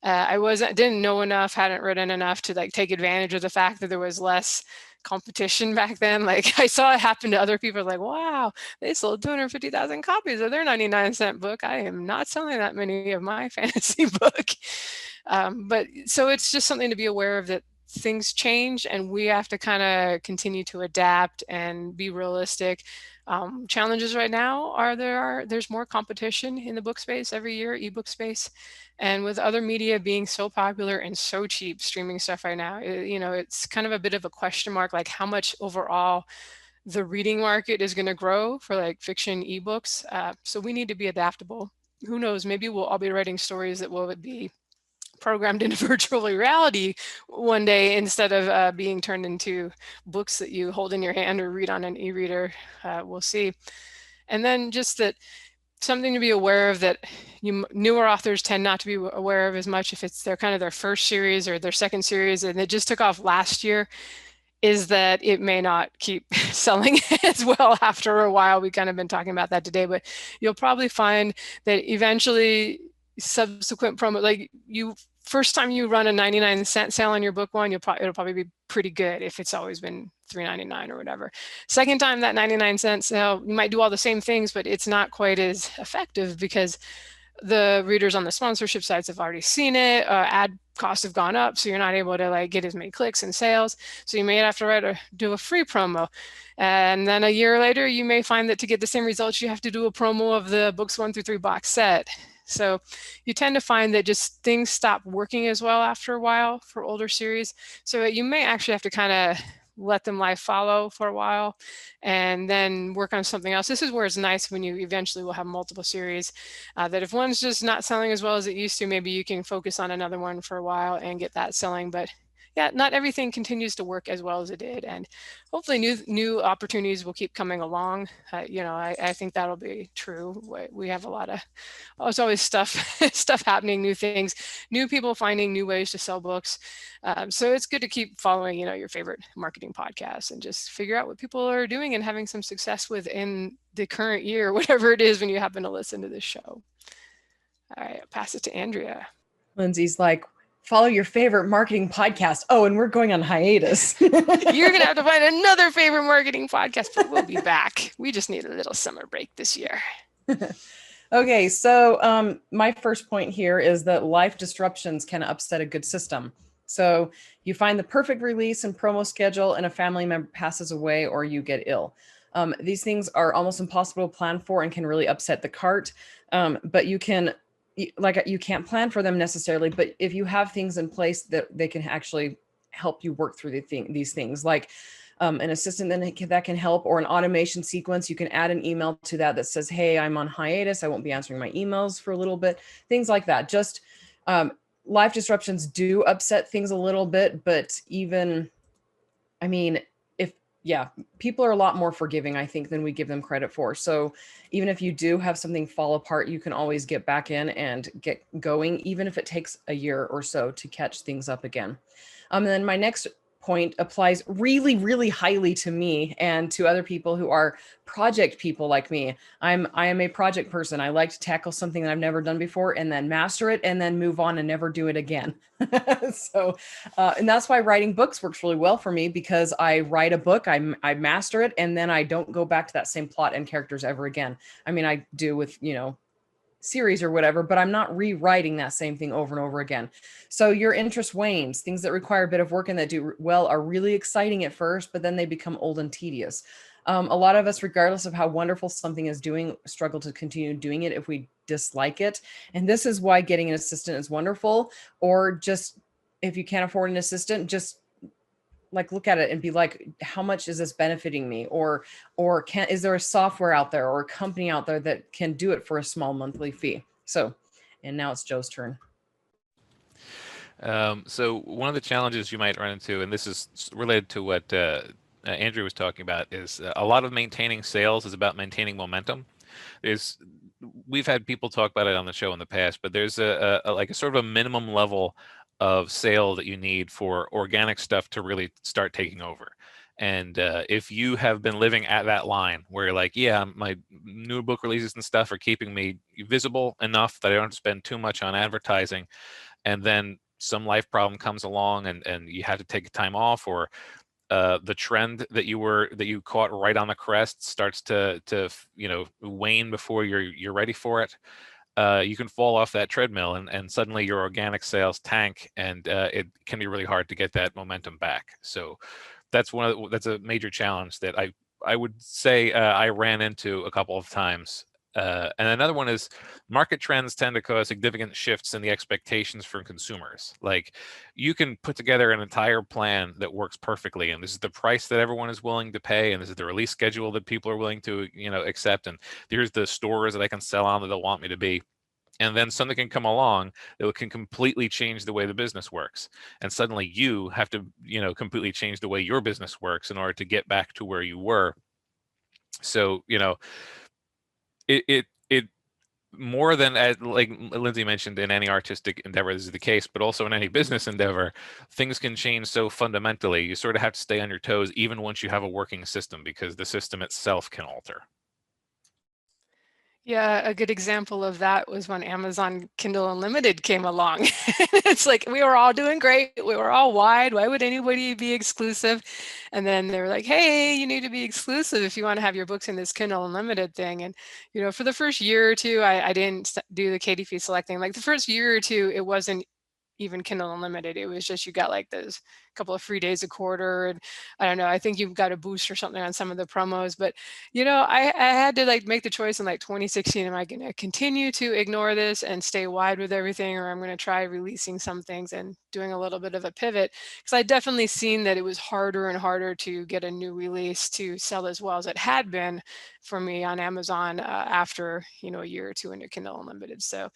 I didn't know enough, hadn't written enough to like take advantage of the fact that there was less competition back then. Like I saw it happen to other people, like, wow, they sold 250,000 copies of their 99-cent book. I am not selling that many of my fantasy book. But so it's just something to be aware of, that things change and we have to kind of continue to adapt and be realistic. Challenges right now there's more competition in the book space every year, ebook space, and with other media being so popular and so cheap, streaming stuff right now, it's kind of a bit of a question mark, like how much overall the reading market is going to grow for like fiction ebooks. So we need to be adaptable. Who knows, maybe we'll all be writing stories that will be programmed into virtual reality one day instead of being turned into books that you hold in your hand or read on an e-reader. We'll see. And then just that something to be aware of that newer authors tend not to be aware of as much if it's their kind of their first series or their second series and it just took off last year, is that it may not keep selling as well after a while. We kind of been talking about that today, but you'll probably find that eventually subsequent promo, like first time you run a 99-cent sale on your book one, it'll probably be pretty good if it's always been $3.99 or whatever. Second time that 99-cent sale, you might do all the same things, but it's not quite as effective because the readers on the sponsorship sites have already seen it. Ad costs have gone up, so you're not able to like get as many clicks and sales. So you may have to do a free promo. And then a year later, you may find that to get the same results, you have to do a promo of the books 1 through 3 box set. So you tend to find that just things stop working as well after a while for older series. So you may actually have to kind of let them live follow for a while and then work on something else. This is where it's nice when you eventually will have multiple series, that if one's just not selling as well as it used to, maybe you can focus on another one for a while and get that selling. But yeah, not everything continues to work as well as it did. And hopefully new opportunities will keep coming along. I think that'll be true. We have a lot of, there's always stuff happening, new things, new people finding new ways to sell books. So it's good to keep following, your favorite marketing podcasts and just figure out what people are doing and having some success with in the current year, whatever it is when you happen to listen to this show. All right, I'll pass it to Andrea. Lindsay's like, follow your favorite marketing podcast. Oh, and we're going on hiatus. You're going to have to find another favorite marketing podcast, but we'll be back. We just need a little summer break this year. Okay, so my first point here is that life disruptions can upset a good system. So you find the perfect release and promo schedule and a family member passes away or you get ill. These things are almost impossible to plan for and can really upset the cart. But you can't plan for them necessarily, but if you have things in place that they can actually help you work through these things, like an assistant that can help, or an automation sequence, you can add an email to that says, hey, I'm on hiatus, I won't be answering my emails for a little bit, things like that. Just life disruptions do upset things a little bit, but people are a lot more forgiving, I think, than we give them credit for. So even if you do have something fall apart, you can always get back in and get going, even if it takes a year or so to catch things up again. And then my next point applies really, really highly to me and to other people who are project people like me. I am a project person. I like to tackle something that I've never done before and then master it and then move on and never do it again. And that's why writing books works really well for me, because I write a book, I master it, and then I don't go back to that same plot and characters ever again. I mean, I do with, series or whatever, but I'm not rewriting that same thing over and over again. So your interest wanes. Things that require a bit of work and that do well are really exciting at first, but then they become old and tedious. A lot of us, regardless of how wonderful something is doing, struggle to continue doing it if we dislike it. And this is why getting an assistant is wonderful. Or just, if you can't afford an assistant, just look at it and be like, how much is this benefiting me? Or is there a software out there or a company out there that can do it for a small monthly fee? So, and now it's Joe's turn. So one of the challenges you might run into, and this is related to what Andrew was talking about, is a lot of maintaining sales is about maintaining momentum. We've had people talk about it on the show in the past, but there's a sort of a minimum level of sale that you need for organic stuff to really start taking over. And if you have been living at that line where you're like, yeah, my new book releases and stuff are keeping me visible enough that I don't spend too much on advertising, and then some life problem comes along and you have to take time off, or the trend that you caught right on the crest starts to wane before you're ready for it, you can fall off that treadmill and suddenly your organic sales tank, and it can be really hard to get that momentum back. So that's that's a major challenge that I would say I ran into a couple of times. And another one is market trends tend to cause significant shifts in the expectations for consumers. Like, you can put together an entire plan that works perfectly, and this is the price that everyone is willing to pay, and this is the release schedule that people are willing to accept, and here's the stores that I can sell on that they'll want me to be. And then something can come along that can completely change the way the business works. And suddenly you have to, completely change the way your business works in order to get back to where you were. So, it more than, like Lindsay mentioned, in any artistic endeavor, this is the case, but also in any business endeavor, things can change so fundamentally. You sort of have to stay on your toes even once you have a working system, because the system itself can alter. Yeah, a good example of that was when Amazon Kindle Unlimited came along. It's like we were all doing great. We were all wide. Why would anybody be exclusive? And then they were like, hey, you need to be exclusive if you want to have your books in this Kindle Unlimited thing. And, for the first year or two, I didn't do the KDP selecting. Like the first year or two, it wasn't even Kindle Unlimited. It was just you got like those couple of free days a quarter, and I don't know. I think you've got a boost or something on some of the promos. But I had to like make the choice in like 2016. Am I going to continue to ignore this and stay wide with everything, or I'm going to try releasing some things and doing a little bit of a pivot? Because I definitely seen that it was harder and harder to get a new release to sell as well as it had been for me on Amazon after a year or two into Kindle Unlimited. So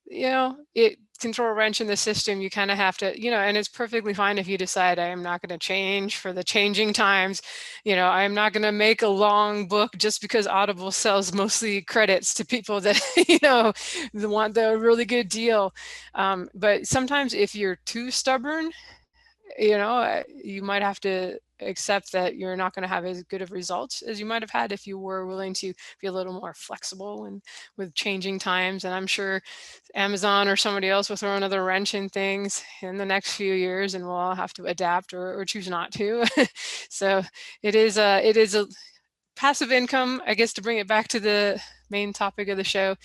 it can throw a wrench in the system. You kind of have to, and it's perfectly fine if you decide I am not going to change for the changing times. I'm not going to make a long book just because Audible sells mostly credits to people that, want the really good deal. But sometimes if you're too stubborn, you might have to accept that you're not going to have as good of results as you might have had if you were willing to be a little more flexible and with changing times. And I'm sure Amazon or somebody else will throw another wrench in things in the next few years, and we'll all have to adapt or choose not to. So it is a passive income, I guess, to bring it back to the main topic of the show,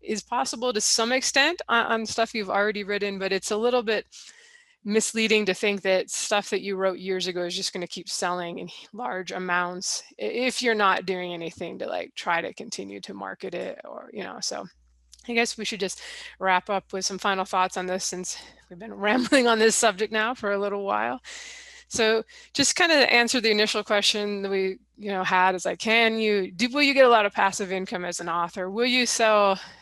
is possible to some extent on stuff you've already written, but it's a little bit misleading to think that stuff that you wrote years ago is just going to keep selling in large amounts if you're not doing anything to like try to continue to market it, or so I guess we should just wrap up with some final thoughts on this, since we've been rambling on this subject now for a little while. So just kind of answer the initial question that we had, is like, will you get a lot of passive income as an author? Will you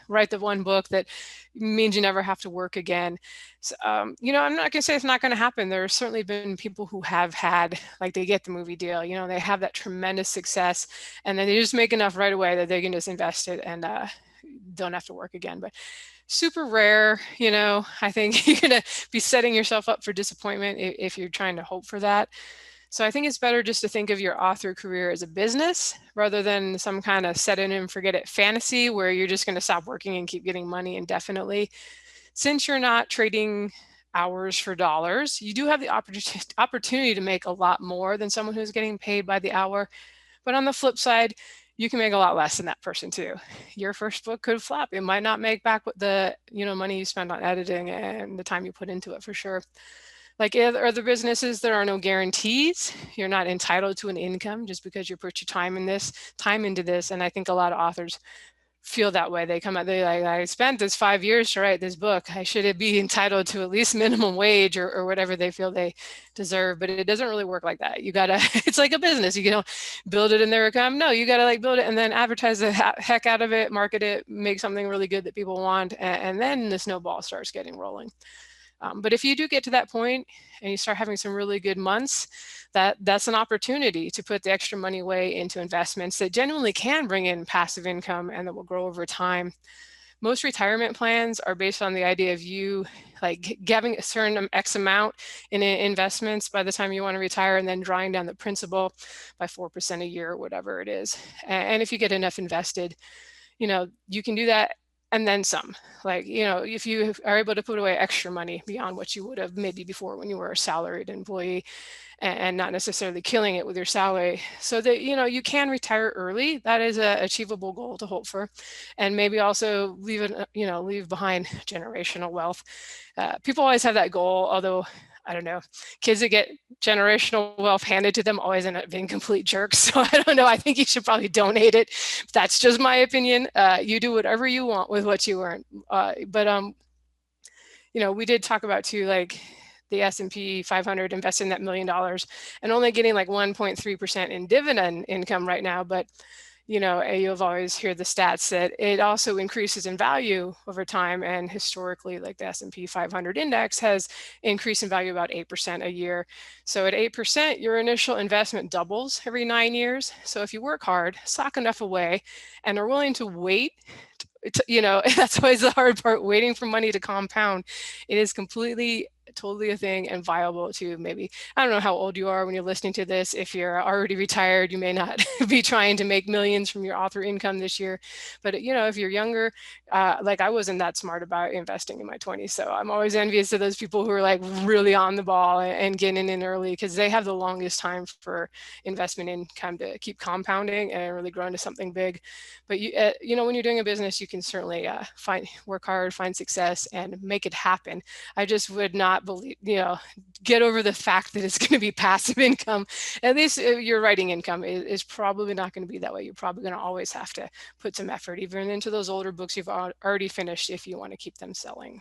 write the one book that means you never have to work again? So, I'm not going to say it's not going to happen. There have certainly been people who have had, like, they get the movie deal, they have that tremendous success, and then they just make enough right away that they can just invest it and don't have to work again. But super rare. I think you're going to be setting yourself up for disappointment if you're trying to hope for that. So I think it's better just to think of your author career as a business rather than some kind of set it and forget it fantasy where you're just going to stop working and keep getting money indefinitely. Since you're not trading hours for dollars, you do have the opportunity to make a lot more than someone who's getting paid by the hour. But on the flip side, you can make a lot less than that person too. Your first book could flop. It might not make back what the money you spent on editing and the time you put into it, for sure. Like other businesses, there are no guarantees. You're not entitled to an income just because you put your time into this. And I think a lot of authors feel that way. They come out, they're like, I spent this 5 years to write this book. I should be entitled to at least minimum wage or whatever they feel they deserve. But it doesn't really work like that. You gotta, it's like a business. You build it and there it comes. No, you gotta build it and then advertise the heck out of it, market it, make something really good that people want, and then the snowball starts getting rolling. But if you do get to that point and you start having some really good months, that's an opportunity to put the extra money away into investments that genuinely can bring in passive income and that will grow over time. Most retirement plans are based on the idea of you having a certain X amount in investments by the time you want to retire and then drawing down the principal by 4% a year or whatever it is. And if you get enough invested, you can do that and then some. If you are able to put away extra money beyond what you would have maybe before when you were a salaried employee and not necessarily killing it with your salary, so that you can retire early. That is an achievable goal to hope for, and maybe also leave behind generational wealth. People always have that goal, although I don't know, kids that get generational wealth handed to them always end up being complete jerks. So I don't know. I think you should probably donate it. That's just my opinion. You do whatever you want with what you earn. But we did talk about too, the S&P 500 investing that $1 million and only getting 1.3% in dividend income right now. But you'll always hear the stats that it also increases in value over time. And historically, like the S&P 500 index has increased in value about 8% a year. So at 8%, your initial investment doubles every 9 years. So if you work hard, sock enough away, and are willing to wait, that's always the hard part, waiting for money to compound. It is completely, totally a thing and viable to maybe, I don't know how old you are when you're listening to this. If you're already retired, you may not be trying to make millions from your author income this year. But, if you're younger, like I wasn't that smart about investing in my 20s. So I'm always envious of those people who are like really on the ball and getting in early, because they have the longest time for investment income to keep compounding and really grow into something big. But when you're doing a business, you can certainly work hard, find success, and make it happen. I just would not believe, get over the fact that it's going to be passive income. At least your writing income is probably not going to be that way. You're probably going to always have to put some effort, even into those older books you've already finished, if you want to keep them selling.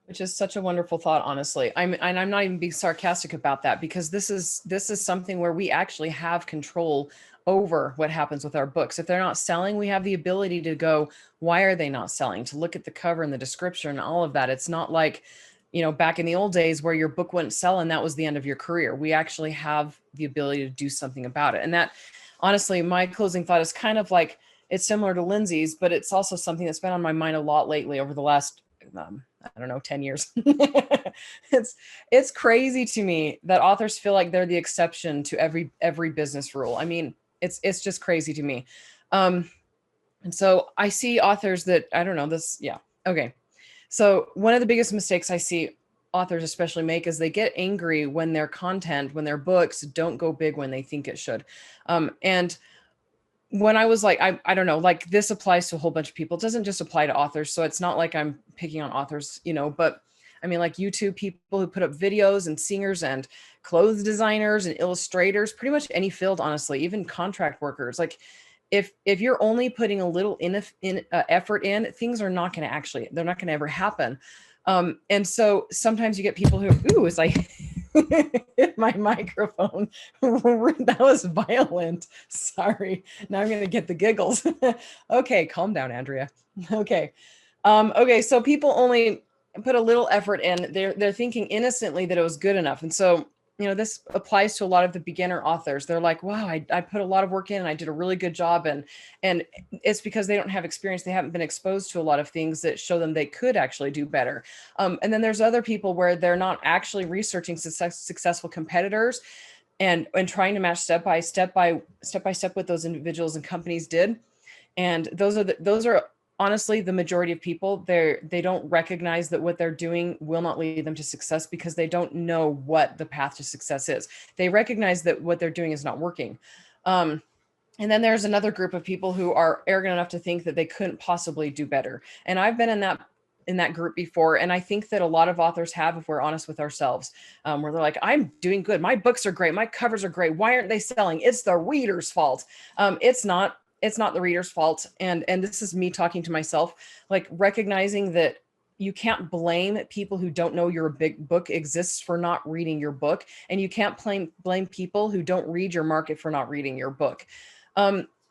Which is such a wonderful thought, honestly. I'm not even being sarcastic about that, because this is something where we actually have control over what happens with our books. If they're not selling, we have the ability to go, why are they not selling? To look at the cover and the description and all of that. It's not like, back in the old days where your book wouldn't sell and that was the end of your career. We actually have the ability to do something about it. And that, honestly, my closing thought is kind of like, it's similar to Lindsay's, but it's also something that's been on my mind a lot lately over the last, I don't know, 10 years. It's crazy to me that authors feel like they're the exception to every business rule. I mean, it's just crazy to me. And so I see authors that, I don't know this. Yeah. Okay. So one of the biggest mistakes I see authors especially make is they get angry when their content, when their books don't go big when they think it should. And when I was like, I don't know, like this applies to a whole bunch of people. It doesn't just apply to authors. So it's not like I'm picking on authors, but I mean, like YouTube people who put up videos, and singers and clothes designers and illustrators, pretty much any field, honestly, even contract workers. Like if you're only putting a little effort in, things are not going to they're not going to ever happen. And so sometimes you get people who, ooh, it's like hit my microphone. That was violent. Sorry. Now I'm going to get the giggles. Okay. Calm down, Andrea. Okay. Okay. So people only put a little effort in. They're thinking innocently that it was good enough. And so, this applies to a lot of the beginner authors. They're like, wow, I put a lot of work in and I did a really good job. And it's because they don't have experience. They haven't been exposed to a lot of things that show them they could actually do better. And then there's other people where they're not actually researching successful competitors and trying to match step by step what those individuals and companies did. And those are honestly the majority of people. They don't recognize that what they're doing will not lead them to success because they don't know what the path to success is. They recognize that what they're doing is not working. And then there's another group of people who are arrogant enough to think that they couldn't possibly do better. And I've been in that group before. And I think that a lot of authors have, if we're honest with ourselves, where they're like, I'm doing good. My books are great. My covers are great. Why aren't they selling? It's the reader's fault. It's not the reader's fault. And this is me talking to myself, like recognizing that you can't blame people who don't know your big book exists for not reading your book. And you can't blame people who don't read your market for not reading your book.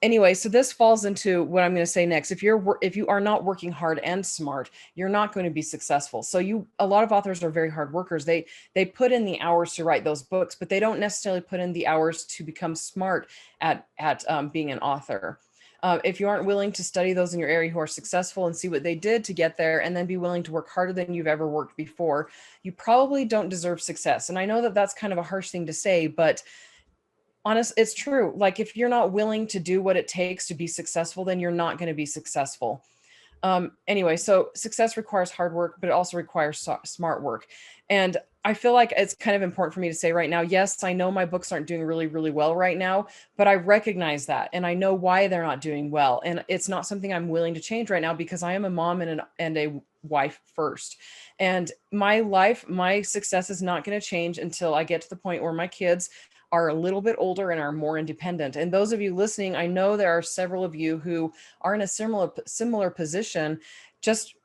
Anyway, so this falls into what I'm going to say next. If you are not working hard and smart, you're not going to be successful. So a lot of authors are very hard workers. They put in the hours to write those books, but they don't necessarily put in the hours to become smart at being an author. If you aren't willing to study those in your area who are successful and see what they did to get there, and then be willing to work harder than you've ever worked before, you probably don't deserve success. And I know that that's kind of a harsh thing to say, but honest, it's true. Like if you're not willing to do what it takes to be successful, then you're not going to be successful. Anyway, so success requires hard work, but it also requires smart work. And I feel like it's kind of important for me to say right now, yes, I know my books aren't doing really, really well right now, but I recognize that. And I know why they're not doing well. And it's not something I'm willing to change right now because I am a mom and a wife first. And my success is not going to change until I get to the point where my kids are a little bit older and are more independent. And those of you listening, I know there are several of you who are in a similar position. Just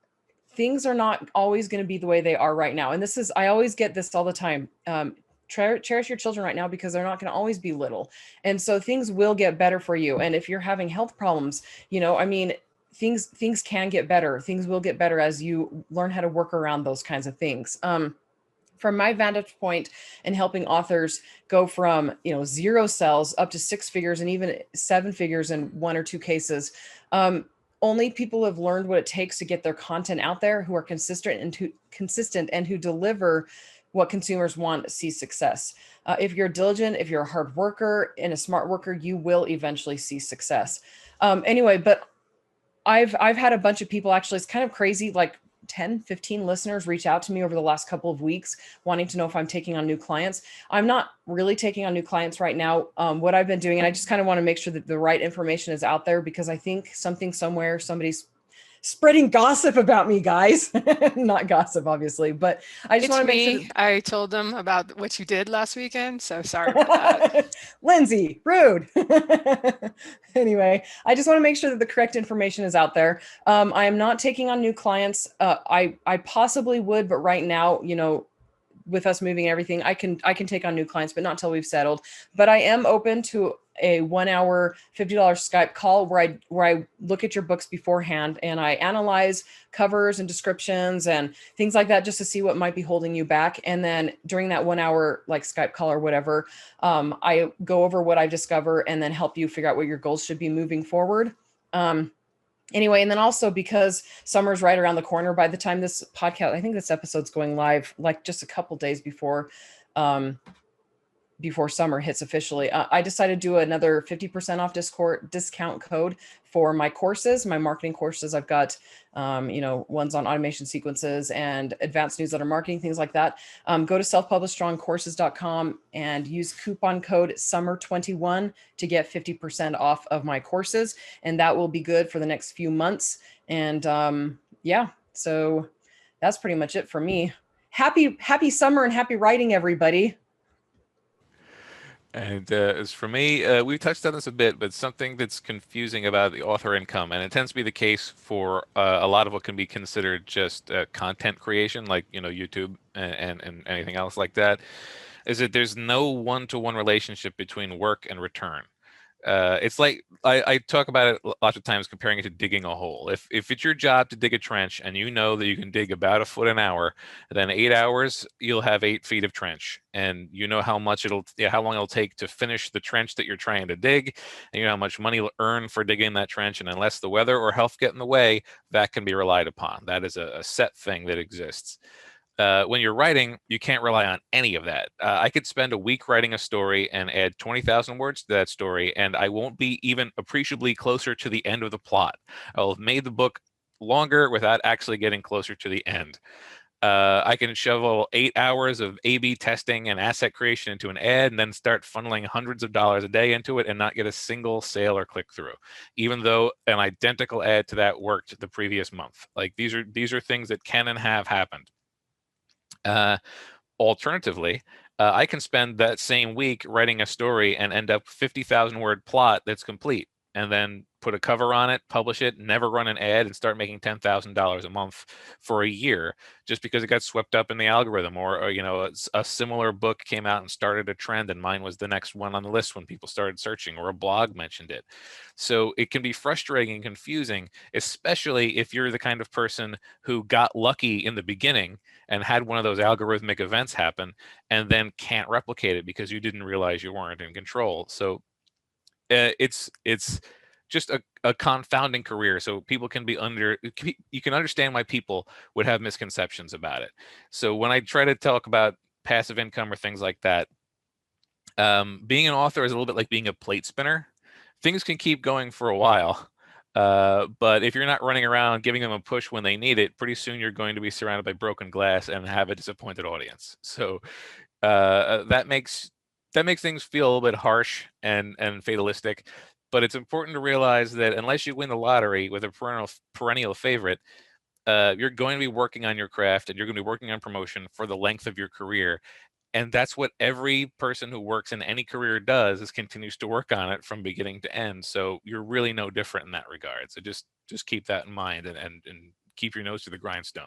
things are not always going to be the way they are right now. And I always get this all the time. cherish your children right now, because they're not going to always be little. And so things will get better for you. And if you're having health problems, I mean, things can get better. Things will get better as you learn how to work around those kinds of things. From my vantage point in helping authors go from 0 sales up to 6 figures and even 7 figures in 1 or 2 cases, only people have learned what it takes to get their content out there, who are consistent and who deliver what consumers want, see success. If you're diligent, if you're a hard worker and a smart worker, you will eventually see success. Anyway, but I've had a bunch of people, actually, it's kind of crazy, like 10, 15 listeners reach out to me over the last couple of weeks wanting to know if I'm taking on new clients. I'm not really taking on new clients right now. What I've been doing, and I just kind of want to make sure that the right information is out there, because I think something somewhere, somebody's spreading gossip about me, guys. Not gossip, obviously, but I just It's want to make sure me. I told them about what you did last weekend, so sorry about that. Lindsay, rude. Anyway, I just want to make sure that the correct information is out there. I am not taking on new clients. I possibly would, but right now, with us moving and everything, I can take on new clients, but not until we've settled. But I am open to a 1 hour $50 Skype call where I look at your books beforehand and I analyze covers and descriptions and things like that, just to see what might be holding you back. And then during that 1 hour like Skype call or whatever, I go over what I discover and then help you figure out what your goals should be moving forward. Anyway, and then also, because summer's right around the corner, by the time this podcast, I think this episode's going live like just a couple days um, before summer hits officially, I decided to do another 50% off discount code for my courses, my marketing courses. I've got, ones on automation sequences and advanced newsletter marketing, things like that. Go to selfpublishedstrongcourses.com and use coupon code summer21 to get 50% off of my courses. And that will be good for the next few months. And yeah, so that's pretty much it for me. Happy summer and happy writing, everybody. And as for me, we've touched on this a bit, but something that's confusing about the author income, and it tends to be the case for a lot of what can be considered just content creation, like YouTube and anything else like that, is that there's no one-to-one relationship between work and return. It's like I talk about it lots of times, comparing it to digging a hole. If it's your job to dig a trench and you know that you can dig about a foot an hour, then 8 hours you'll have 8 feet of trench, and you know how much how long it'll take to finish the trench that you're trying to dig, and you know how much money you'll earn for digging that trench. And unless the weather or health get in the way, that can be relied upon. That is a set thing that exists. When you're writing, you can't rely on any of that. I could spend a week writing a story and add 20,000 words to that story, and I won't be even appreciably closer to the end of the plot. I'll have made the book longer without actually getting closer to the end. I can shovel 8 hours of A/B testing and asset creation into an ad and then start funneling hundreds of dollars a day into it and not get a single sale or click through, even though an identical ad to that worked the previous month. Like these are things that can and have happened. Alternatively, I can spend that same week writing a story and end up 50,000 word plot that's complete, and then put a cover on it, publish it, never run an ad, and start making $10,000 a month for a year, just because it got swept up in the algorithm, or a similar book came out and started a trend, and mine was the next one on the list when people started searching, or a blog mentioned it. So it can be frustrating and confusing, especially if you're the kind of person who got lucky in the beginning and had one of those algorithmic events happen and then can't replicate it because you didn't realize you weren't in control. So it's just a confounding career. So people can be you can understand why people would have misconceptions about it. So when I try to talk about passive income or things like that, being an author is a little bit like being a plate spinner. Things can keep going for a while. But if you're not running around giving them a push when they need it, pretty soon you're going to be surrounded by broken glass and have a disappointed audience. So that makes things feel a little bit harsh and fatalistic. But it's important to realize that unless you win the lottery with a perennial favorite, you're going to be working on your craft and you're going to be working on promotion for the length of your career. And that's what every person who works in any career does, is continues to work on it from beginning to end. So you're really no different in that regard. So just keep that in mind, and keep your nose to the grindstone.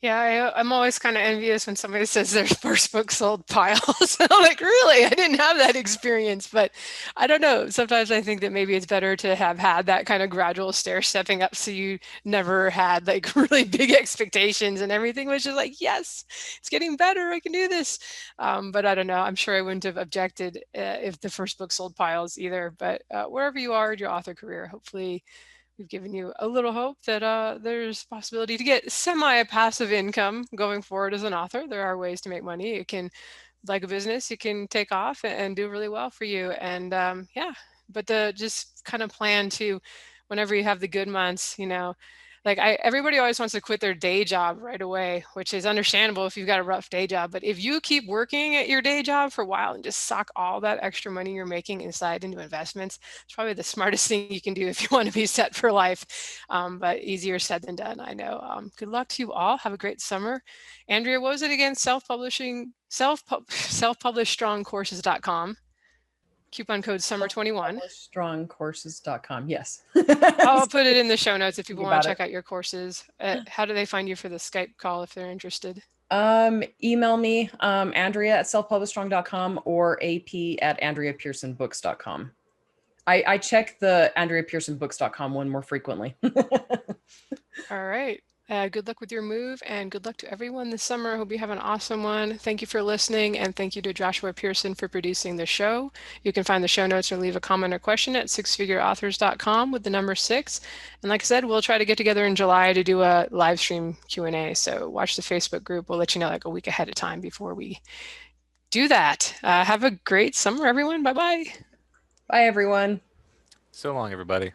Yeah, I'm always kind of envious when somebody says their first book sold piles. I'm like, really? I didn't have that experience, but I don't know. Sometimes I think that maybe it's better to have had that kind of gradual stair stepping up so you never had like really big expectations and everything was just like, yes, it's getting better. I can do this. But I don't know. I'm sure I wouldn't have objected if the first book sold piles either. But wherever you are in your author career, hopefully we've given you a little hope that there's possibility to get semi-passive income going forward as an author. There are ways to make money. It can, like a business, you can take off and do really well for you. And yeah, but the just kind of plan to, whenever you have the good months, like everybody always wants to quit their day job right away, which is understandable if you've got a rough day job. But if you keep working at your day job for a while and just sock all that extra money you're making inside into investments, it's probably the smartest thing you can do if you want to be set for life. But easier said than done, I know. Good luck to you all. Have a great summer. Andrea, what was it again? Self-publishedstrongcourses.com. Coupon code summer21. Strongcourses.com. Yes. I'll put it in the show notes if people want to check it. out your courses. How do they find you for the Skype call if they're interested? Email me, Andrea at selfpublishedstrong.com or ap@andreapearsonbooks.com. I check the andreapearsonbooks.com one more frequently. All right. Good luck with your move and good luck to everyone this summer. Hope you have an awesome one. Thank you for listening and thank you to Joshua Pearson for producing the show. You can find the show notes or leave a comment or question at sixfigureauthors.com with the number 6. And like I said, we'll try to get together in July to do a live stream Q&A. So watch the Facebook group. We'll let you know like a week ahead of time before we do that. Have a great summer, everyone. Bye-bye. Bye, everyone. So long, everybody.